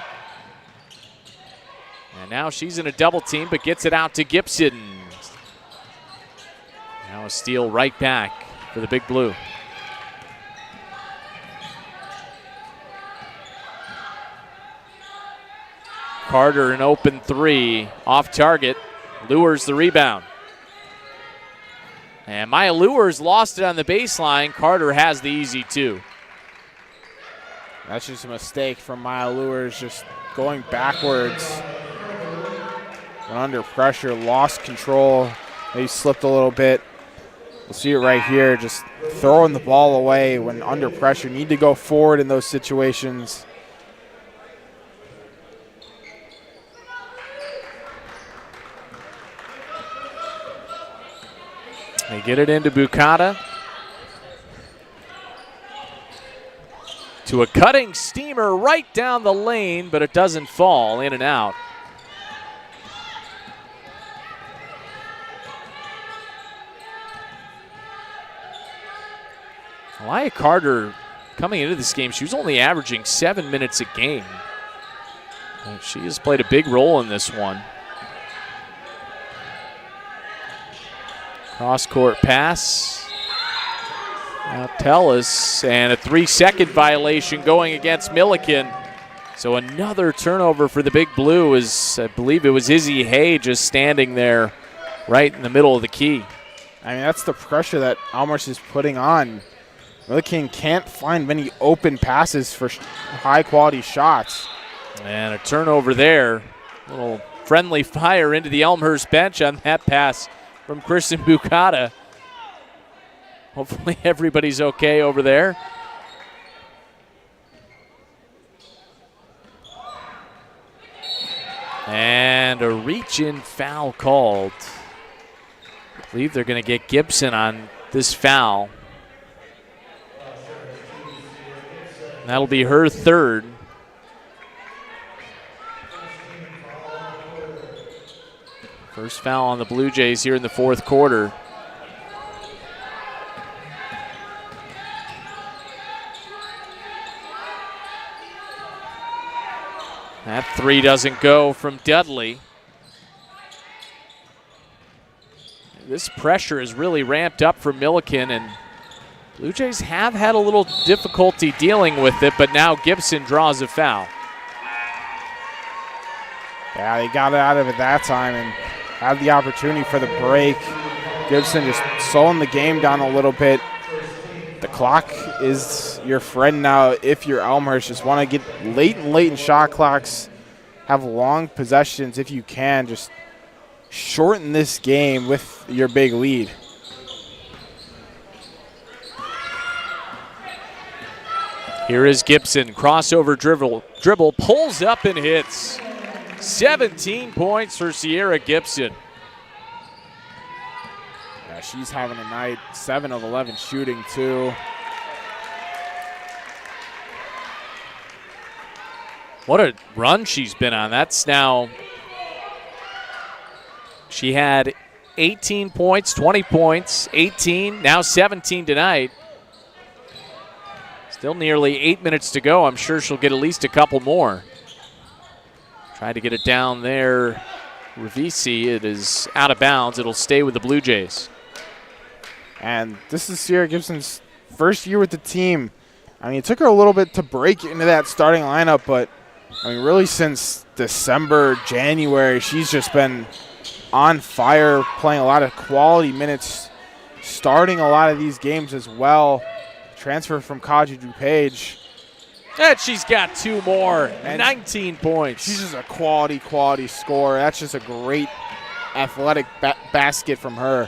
And now she's in a double team, but gets it out to Gibson. Now a steal right back for the Big Blue. Carter, an open 3, off target, lures the rebound. And Maya Lures lost it on the baseline. Carter has the easy 2.
That's just a mistake from Maya Lures, just going backwards. Went under pressure, lost control, maybe slipped a little bit. We'll see it right here, just throwing the ball away when under pressure. Need to go forward in those situations.
They get it into Bukata. To a cutting steamer right down the lane, but it doesn't fall, in and out. Elia Carter, coming into this game, she was only averaging 7 minutes a game. And she has played a big role in this one. Cross-court pass. Now Tellis, and a 3-second violation going against Millikin. So another turnover for the Big Blue is, I believe it was Izzy Hay just standing there right in the middle of the key.
I mean, that's the pressure that Elmhurst is putting on. Millikin can't find many open passes for high-quality shots.
And a turnover there. A little friendly fire into the Elmhurst bench on that pass from Kristen Bukata. Hopefully everybody's okay over there. And a reach-in foul called. I believe they're going to get Gibson on this foul. That'll be her third. First foul on the Blue Jays here in the fourth quarter. That 3 doesn't go from Dudley. this pressure is really ramped up for Millikin, and Blue Jays have had a little difficulty dealing with it, but now Gibson draws a foul.
Yeah, they got it out of it that time and had the opportunity for the break. Gibson just slowing the game down a little bit. The clock is your friend now if you're Elmhurst. Just want to get late in shot clocks, have long possessions if you can. Just shorten this game with your big lead.
Here is Gibson, crossover dribble, pulls up and hits. 17 points for Sierra Gibson.
Yeah, she's having a night. 7 of 11 shooting too.
What a run she's been on. That's now, she had 18 points, 20 points, 18, now 17 tonight. Still nearly 8 minutes to go. I'm sure she'll get at least a couple more. Try to get it down there. Ravisi, it is out of bounds. It'll stay with the Blue Jays.
And this is Sierra Gibson's first year with the team. I mean, it took her a little bit to break into that starting lineup, but I mean, really since December, January, she's just been on fire, playing a lot of quality minutes, starting a lot of these games as well. Transfer from Kaji DuPage.
And she's got 2 more, and 19 points.
She's just a quality scorer. That's just a great athletic basket from her.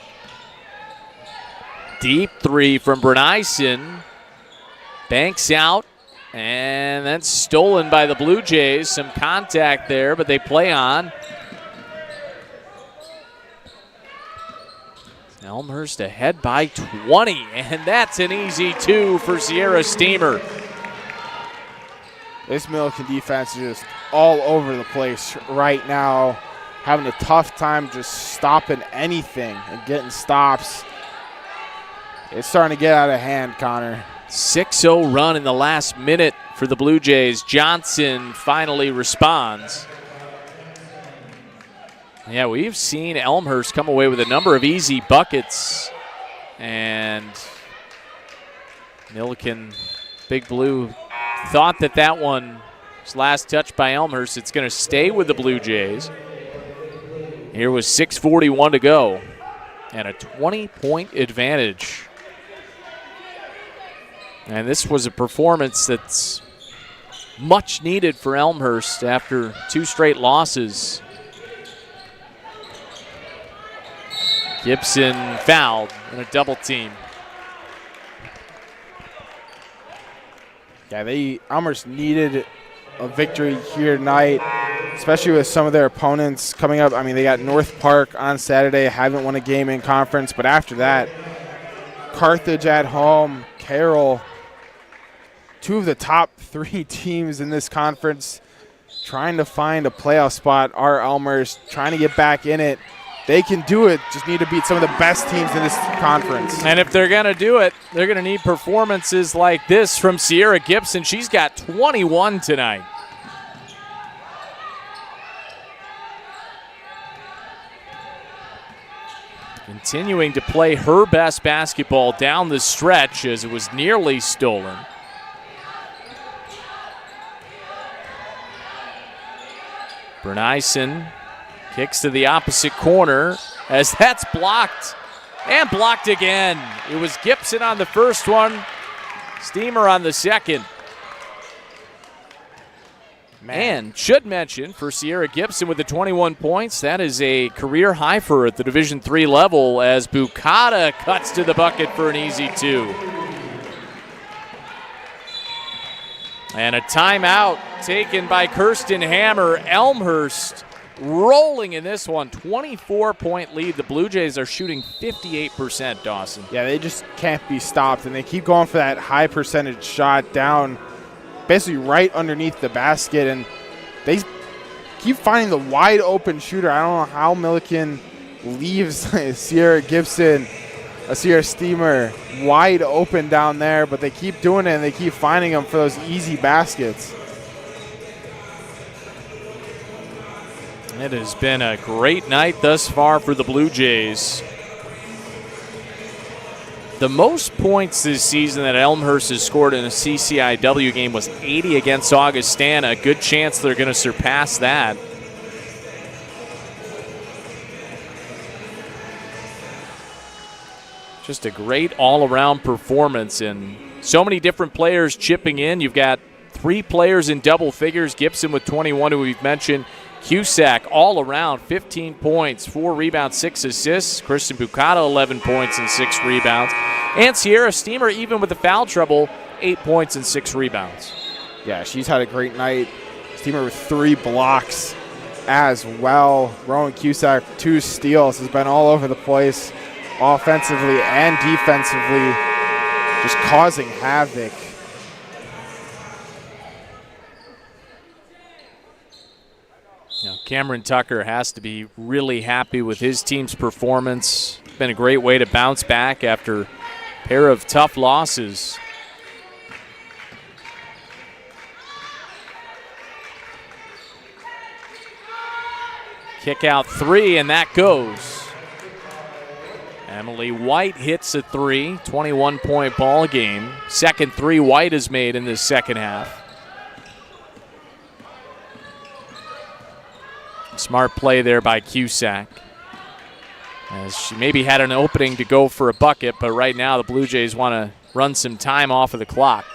Deep 3 from Bernyson. Banks out, and then stolen by the Blue Jays. Some contact there, but they play on. Elmhurst ahead by 20, and that's an easy 2 for Sierra Steamer.
This Millikin defense is just all over the place right now, having a tough time just stopping anything and getting stops. It's starting to get out of hand, Connor.
6-0 run in the last minute for the Blue Jays. Johnson finally responds. Yeah, we've seen Elmhurst come away with a number of easy buckets. And Millikin, Big Blue, thought that one was last touched by Elmhurst. It's going to stay with the Blue Jays. Here was 6:41 to go and a 20-point advantage. And this was a performance that's much needed for Elmhurst after 2 straight losses. Gibson fouled in a double team.
Yeah, Elmhurst needed a victory here tonight, especially with some of their opponents coming up. I mean, they got North Park on Saturday, haven't won a game in conference, but after that, Carthage at home, Carroll, 2 of the top 3 teams in this conference trying to find a playoff spot are Elmhurst, trying to get back in it. They can do it, just need to beat some of the best teams in this conference.
And if they're going to do it, they're going to need performances like this from Sierra Gibson. She's got 21 tonight. Continuing to play her best basketball down the stretch as it was nearly stolen. Bernyson kicks to the opposite corner as that's blocked and blocked again. It was Gibson on the first one, Steamer on the second. And should mention for Sierra Gibson with the 21 points, that is a career high for her at the Division III level as Bukata cuts to the bucket for an easy 2. And a timeout taken by Kirsten Hammer. Elmhurst rolling in this one, 24-point lead. The Blue Jays are shooting 58%, Dawson.
Yeah, they just can't be stopped, and they keep going for that high percentage shot down basically right underneath the basket, and they keep finding the wide open shooter. I don't know how Millikin leaves Sierra Gibson, a Sierra Steamer, wide open down there, but they keep doing it, and they keep finding them for those easy baskets. It has been a great night thus far for the Blue Jays.
The most points this season that Elmhurst has scored in a CCIW game was 80 against Augustana. Good chance they're going to surpass that. Just a great all-around performance, and so many different players chipping in. You've got 3 players in double figures. Gibson with 21, who we've mentioned. Cusack all around, 15 points, 4 rebounds, 6 assists. Kristen Bucata, 11 points and 6 rebounds. And Sierra Steamer, even with the foul trouble, 8 points and 6 rebounds.
Yeah, she's had a great night. Steamer with 3 blocks as well. Rowan Cusack, 2 steals, has been all over the place offensively and defensively, just causing havoc.
Cameron Tucker has to be really happy with his team's performance. It's been a great way to bounce back after a pair of tough losses. Kick out 3, and that goes. Emily White hits a 3, 21-point ball game. Second 3 White has made in this second half. Smart play there by Cusack, as she maybe had an opening to go for a bucket, but right now the Blue Jays want to run some time off of the clock.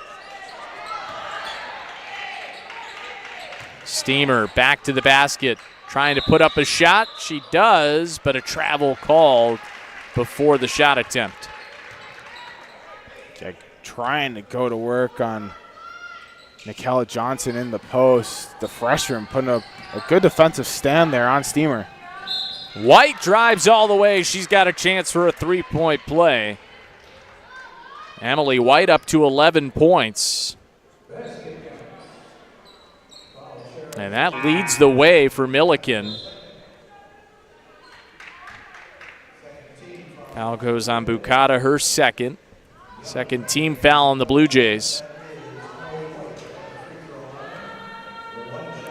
Steamer back to the basket, trying to put up a shot. She does, but a travel called before the shot attempt.
Okay, trying to go to work on Nikella Johnson in the post. The freshman putting up a good defensive stand there on Steamer.
White drives all the way. She's got a chance for a 3-point play. Emily White up to 11 points. And that leads the way for Millikin. Foul goes on Bucata, her second. Second team foul on the Blue Jays.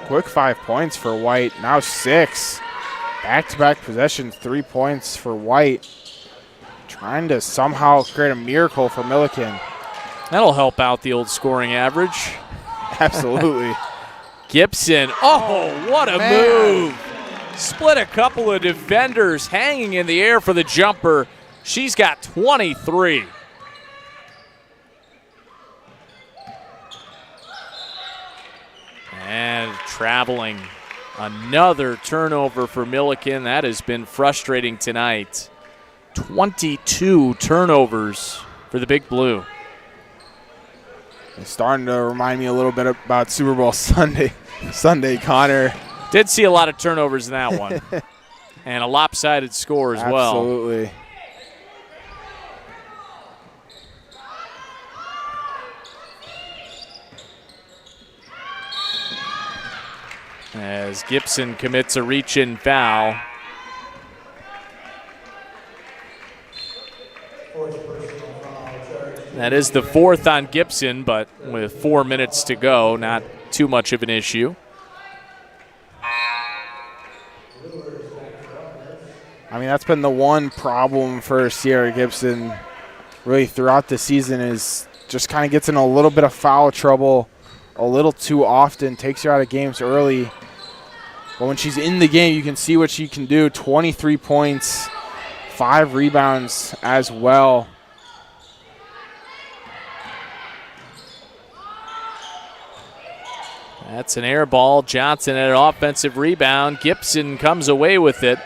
Quick 5 points for White, now 6. Back-to-back possessions, 3 points for White. Trying to somehow create a miracle for Millikin.
That'll help out the old scoring average.
Absolutely.
Gibson, what a move. Split a couple of defenders, hanging in the air for the jumper. She's got 23. And traveling, another turnover for Millikin. That has been frustrating tonight. 22 turnovers for the Big Blue.
It's starting to remind me a little bit about Super Bowl Sunday, Connor.
Did see a lot of turnovers in that one. And a lopsided score as well.
Absolutely.
As Gibson commits a reach-in foul. That is the 4th on Gibson, but with 4 minutes to go, not too much of an issue.
I mean, that's been the one problem for Sierra Gibson really throughout the season, is just kind of gets in a little bit of foul trouble a little too often, takes her out of games early. But when she's in the game, you can see what she can do. 23 points, 5 rebounds as well.
That's an air ball. Johnson at an offensive rebound. Gibson comes away with it,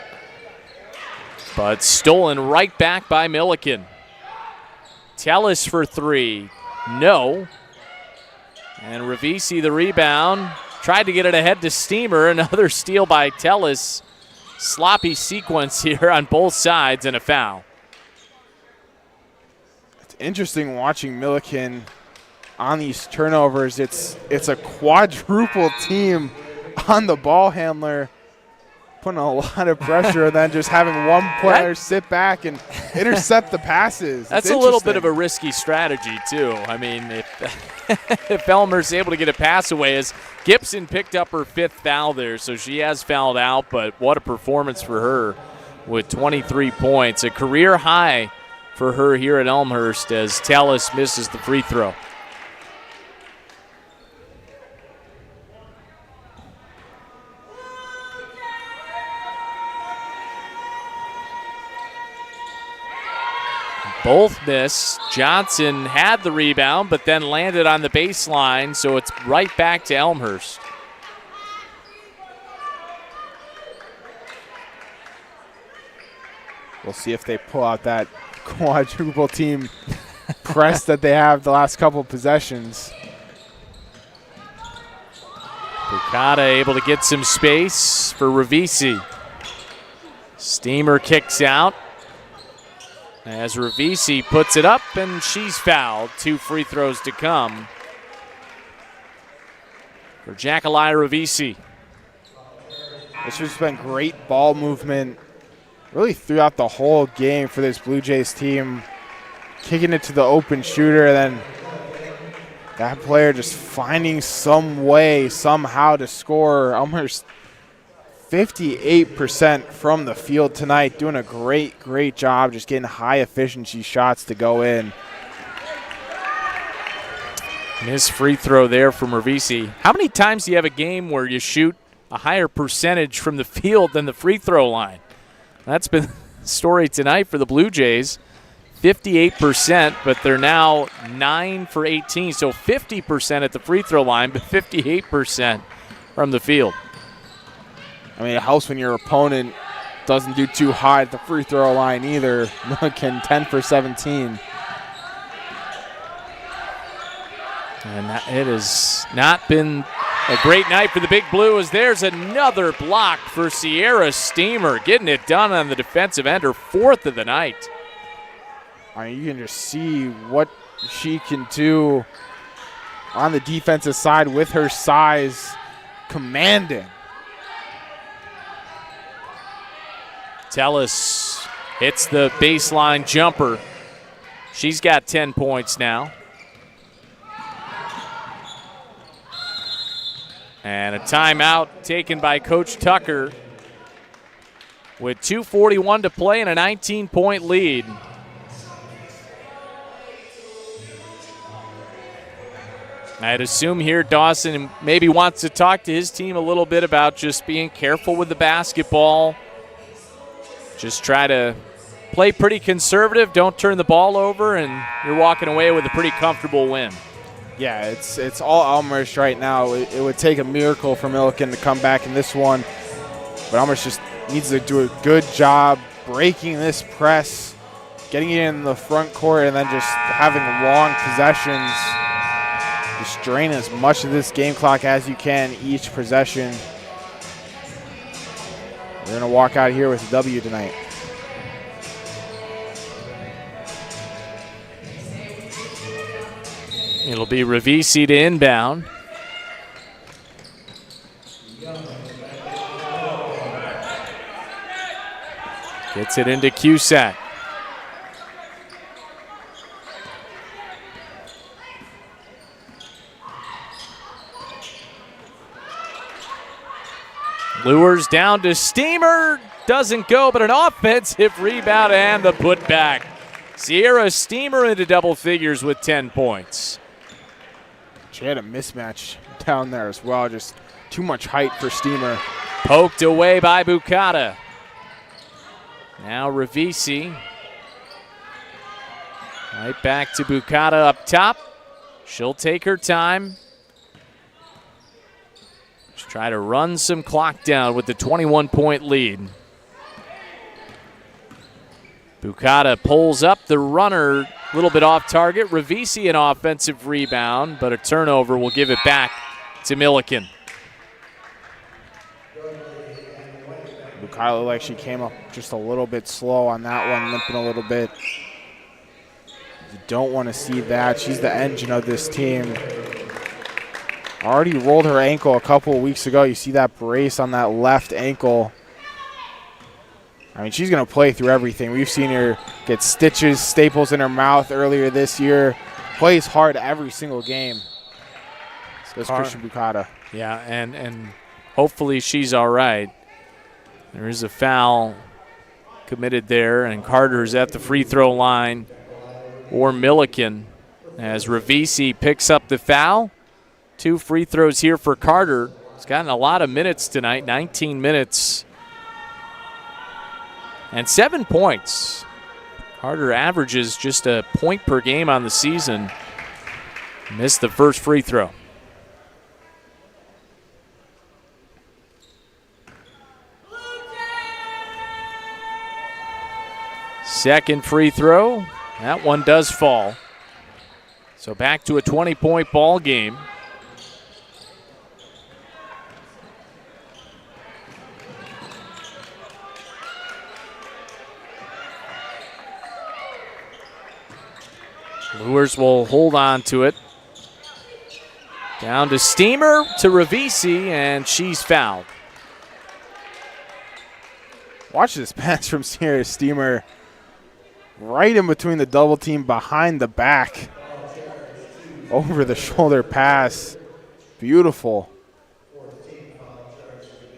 but stolen right back by Millikin. Tellis for 3. No. And Ravisi the rebound. Tried to get it ahead to Steamer. Another steal by Tellis. Sloppy sequence here on both sides and a foul.
It's interesting watching Millikin on these turnovers. It's a quadruple team on the ball handler, putting a lot of pressure, and then just having one player sit back and intercept the passes.
That's a little bit of a risky strategy, too. I mean, if Elmhurst is able to get a pass away, as Gibson picked up her 5th foul there, so she has fouled out, but what a performance for her with 23 points. A career high for her here at Elmhurst as Tallis misses the free throw. Both miss. Johnson had the rebound, but then landed on the baseline, so it's right back to Elmhurst.
We'll see if they pull out that quadruple team press that they have the last couple of possessions.
Bukata able to get some space for Ravisi. Steamer kicks out as Ravisi puts it up, and she's fouled. 2 free throws to come for Jacqueline Ravisi.
This has been great ball movement really throughout the whole game for this Blue Jays team. Kicking it to the open shooter, and then that player just finding some way, somehow to score. Elmhurst 58% from the field tonight, doing a great job just getting high efficiency shots to go in.
Missed free throw there from Ravisi. How many times do you have a game where you shoot a higher percentage from the field than the free throw line? That's been the story tonight for the Blue Jays. 58%, but they're now 9 for 18. So 50% at the free throw line, but 58% from the field.
I mean, it helps when your opponent doesn't do too high at the free throw line either. Millikin 10 for 17.
And it has not been a great night for the Big Blue, as there's another block for Sierra Steamer, getting it done on the defensive end, her 4th of the night.
I mean, you can just see what she can do on the defensive side with her size, commanding.
Tellis hits the baseline jumper. She's got 10 points now. And a timeout taken by Coach Tucker with 2:41 to play and a 19-point lead. I'd assume here Dawson maybe wants to talk to his team a little bit about just being careful with the basketball. Just try to play pretty conservative, don't turn the ball over, and you're walking away with a pretty comfortable win.
Yeah, it's all Elmhurst right now. It would take a miracle for Millikin to come back in this one. But Elmhurst just needs to do a good job breaking this press, getting it in the front court, and then just having long possessions. Just drain as much of this game clock as you can each possession. We're going to walk out here with a W tonight.
It'll be Ravisi to inbound. Gets it into Cusack. Lures down to Steamer. Doesn't go, but an offensive rebound and the putback. Sierra Steamer into double figures with 10 points.
She had a mismatch down there as well. Just too much height for Steamer.
Poked away by Bukata. Now Ravisi. Right back to Bukata up top. She'll take her time. Just try to run some clock down with the 21-point lead. Bukata pulls up the runner a little bit off target. Ravisi an offensive rebound, but a turnover will give it back to Millikin.
Bukata looked like she came up just a little bit slow on that one, limping a little bit. You don't want to see that. She's the engine of this team. Already rolled her ankle a couple of weeks ago. You see that brace on that left ankle. I mean, she's going to play through everything. We've seen her get stitches, staples in her mouth earlier this year. Plays hard every single game. This Christian Bukata.
Yeah, and hopefully she's all right. There is a foul committed there, and Carter's at the free throw line for Millikin as Ravisi picks up the foul. 2 free throws here for Carter. He's gotten a lot of minutes tonight, 19 minutes and 7 points. Carter averages just a point per game on the season. Missed the first free throw. Second free throw. That one does fall. So back to a 20-point ball game. Lures will hold on to it. Down to Steamer, to Ravisi, and she's fouled.
Watch this pass from Sierra Steamer. Right in between the double team, behind the back. Over the shoulder pass. Beautiful.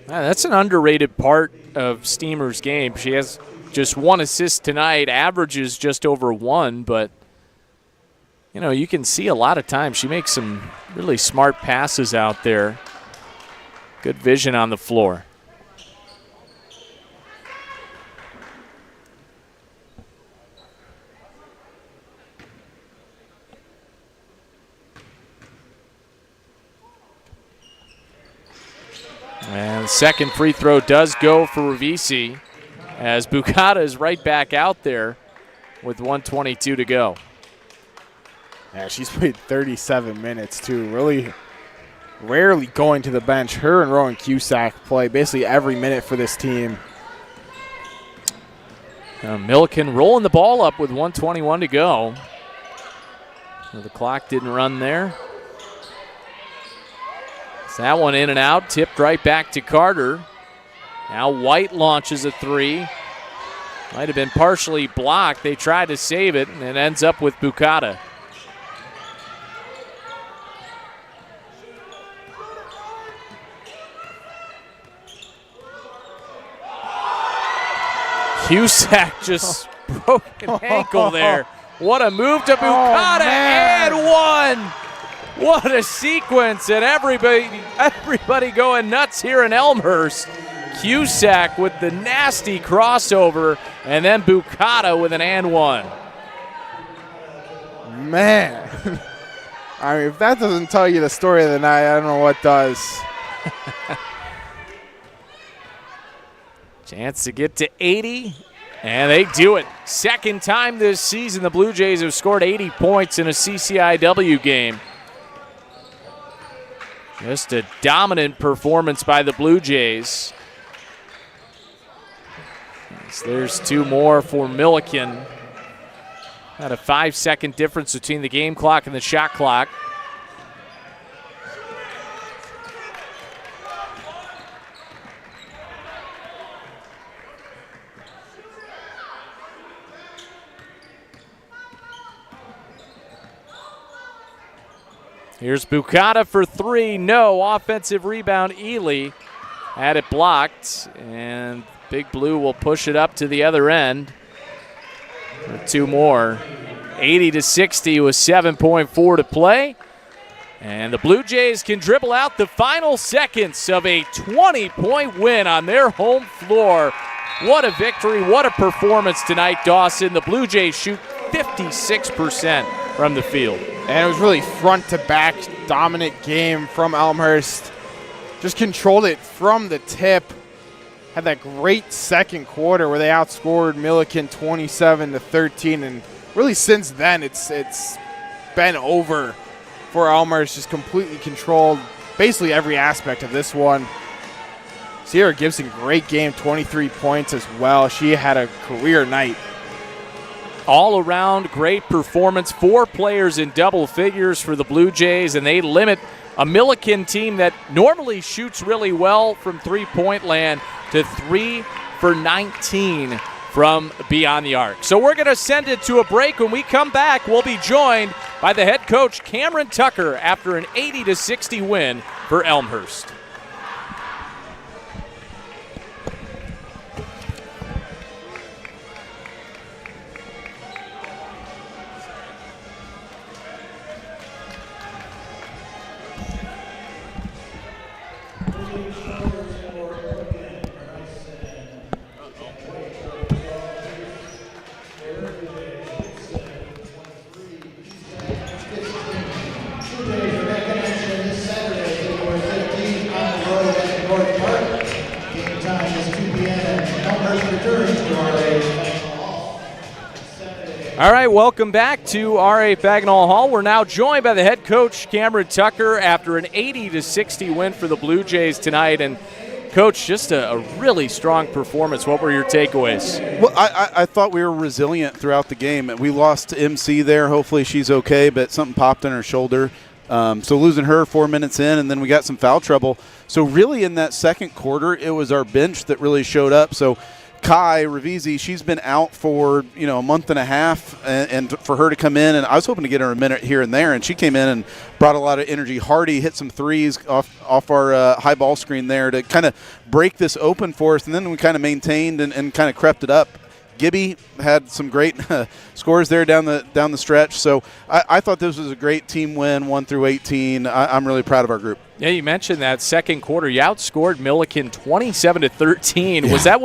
That's an underrated part of Steamer's game. She has just 1 assist tonight, averages just over 1, but you know, you can see a lot of times she makes some really smart passes out there. Good vision on the floor. And the second free throw does go for Ravisi as Bukata is right back out there with 1:22 to go.
Yeah, she's played 37 minutes, too. Really rarely going to the bench. Her and Rowan Cusack play basically every minute for this team.
Millikin rolling the ball up with 1:21 to go. So the clock didn't run there. So that one in and out, tipped right back to Carter. Now White launches a 3. Might have been partially blocked. They tried to save it, and it ends up with Bukata. Cusack just broke an ankle there. What a move to Bukata, and one. What a sequence, and everybody going nuts here in Elmhurst. Cusack with the nasty crossover, and then Bukata with an and one.
Man. I mean, if that doesn't tell you the story of the night, I don't know what does.
Chance to get to 80, and they do it. Second time this season the Blue Jays have scored 80 points in a CCIW game. Just a dominant performance by the Blue Jays. So there's 2 more for Millikin. Had a 5-second difference between the game clock and the shot clock. Here's Bukata for 3. No. Offensive rebound. Ely had it blocked. And Big Blue will push it up to the other end for 2 more. 80-60 with 7.4 to play. And the Blue Jays can dribble out the final seconds of a 20-point win on their home floor. What a victory. What a performance tonight, Dawson. The Blue Jays shoot 56% from the field.
And it was really front-to-back dominant game from Elmhurst. Just controlled it from the tip. Had that great second quarter where they outscored Millikin 27-13. And really since then, it's been over for Elmhurst. Just completely controlled basically every aspect of this one. Sierra Gibson, great game, 23 points as well. She had a career night.
All around great performance. 4 players in double figures for the Blue Jays, and they limit a Millikin team that normally shoots really well from three-point land to 3 for 19 from beyond the arc. So we're going to send it to a break. When we come back, we'll be joined by the head coach, Cameron Tucker, after an 80-60 win for Elmhurst. All right, welcome back to R.A. Bagnall Hall. We're now joined by the head coach, Cameron Tucker, after an 80-60 win for the Blue Jays tonight. And, Coach, just a really strong performance. What were your takeaways?
Well, I thought we were resilient throughout the game. We lost to MC there. Hopefully she's okay, but something popped in her shoulder. So losing her 4 minutes in, and then we got some foul trouble. So really in that second quarter, it was our bench that really showed up. So Kai Ravizzi, she's been out for a month and a half, and for her to come in, and I was hoping to get her a minute here and there, and she came in and brought a lot of energy. Hardy hit some threes off our high ball screen there to kind of break this open for us, and then we kind of maintained and kind of crept it up. Gibby had some great scores there down the stretch. So I thought this was a great team win, 1-18. I'm really proud of our group.
Yeah, you mentioned that second quarter. You outscored Millikin 27-13. Yeah. Was that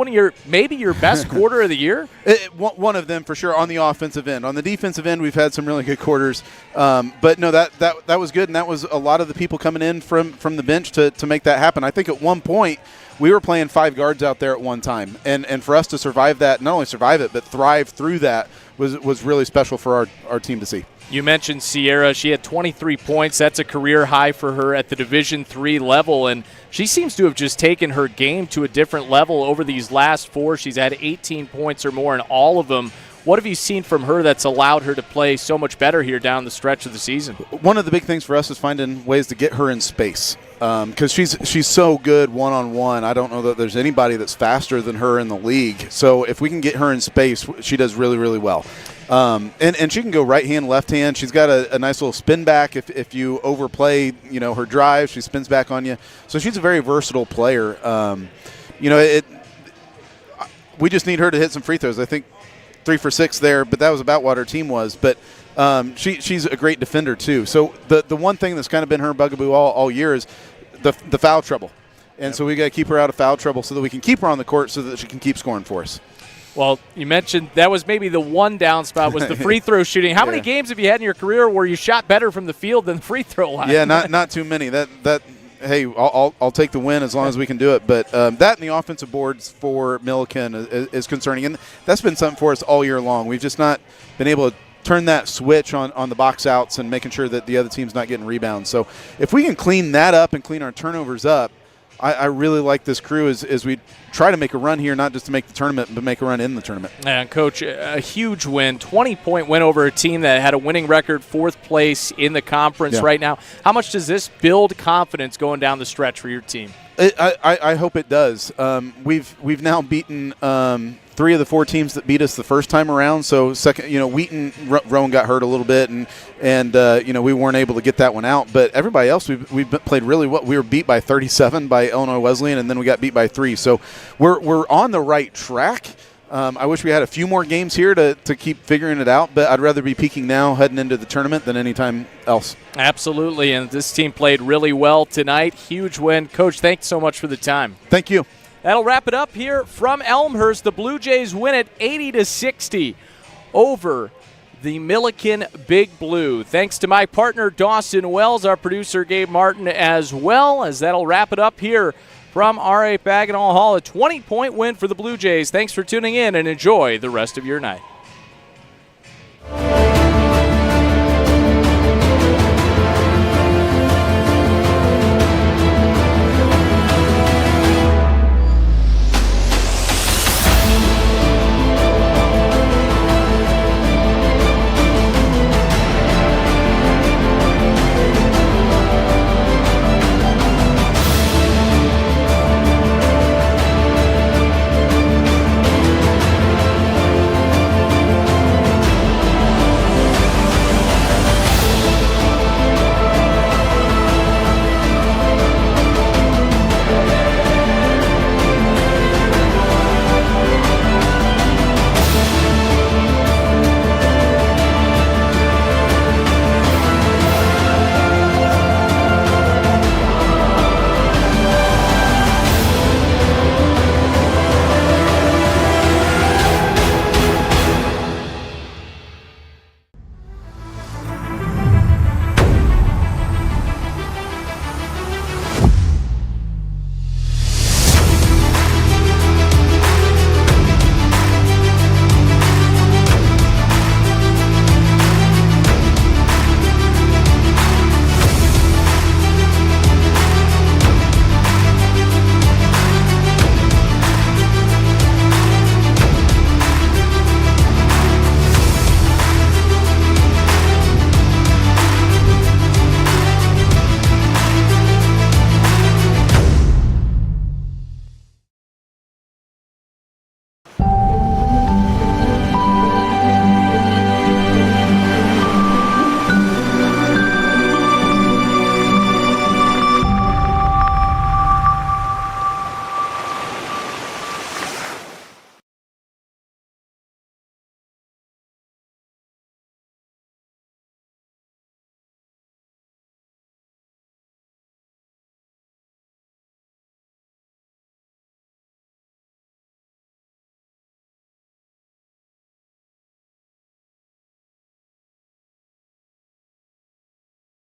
maybe your best quarter of the year?
One of them for sure on the offensive end. On the defensive end, we've had some really good quarters. But no, that was good, and that was a lot of the people coming in from the bench to make that happen. I think at one point we were playing 5 guards out there at one time, and for us to survive that, not only survive it, but thrive through that was really special for our team to see.
You mentioned Sierra. She had 23 points. That's a career high for her at the Division III level, and she seems to have just taken her game to a different level over these last 4. She's had 18 points or more in all of them. What have you seen from her that's allowed her to play so much better here down the stretch of the season?
One of the big things for us is finding ways to get her in space because she's so good one-on-one. I don't know that there's anybody that's faster than her in the league. So if we can get her in space, she does really, really well. And she can go right hand, left hand. She's got a nice little spin back. If you overplay, her drive, she spins back on you. So she's a very versatile player. We just need her to hit some free throws. I think 3 for 6 there, but that was about what her team was. But she's a great defender too. So the one thing that's kind of been her bugaboo all year is the foul trouble. And so we got to keep her out of foul trouble so that we can keep her on the court so that she can keep scoring for us.
Well, you mentioned that was maybe the one down spot was the free throw shooting. How many games have you had in your career where you shot better from the field than the free throw line?
Yeah, not too many. Hey, I'll take the win as long as we can do it. But that and the offensive boards for Millikin is concerning, and that's been something for us all year long. We've just not been able to turn that switch on the box outs and making sure that the other team's not getting rebounds. So if we can clean that up and clean our turnovers up, I really like this crew as we try to make a run here, not just to make the tournament, but make a run in the tournament.
And, Coach, a huge win, 20-point win over a team that had a winning record, 4th place in the conference right now. How much does this build confidence going down the stretch for your team?
I hope it does. We've now beaten 3 of the 4 teams that beat us the first time around. So second, Wheaton, Rowan got hurt a little bit, and we weren't able to get that one out. But everybody else, we've played really well. We were beat by 37 by Illinois Wesleyan, and then we got beat by 3. So we're on the right track. I wish we had a few more games here to keep figuring it out, but I'd rather be peaking now heading into the tournament than any time else.
Absolutely, and this team played really well tonight. Huge win. Coach, thanks so much for the time.
Thank you.
That'll wrap it up here from Elmhurst. The Blue Jays win it 80-60 over the Millikin Big Blue. Thanks to my partner, Dawson Wells, our producer, Gabe Martin, as well, as that'll wrap it up here from R.A. Bagnall Hall. A 20-point win for the Blue Jays. Thanks for tuning in and enjoy the rest of your night.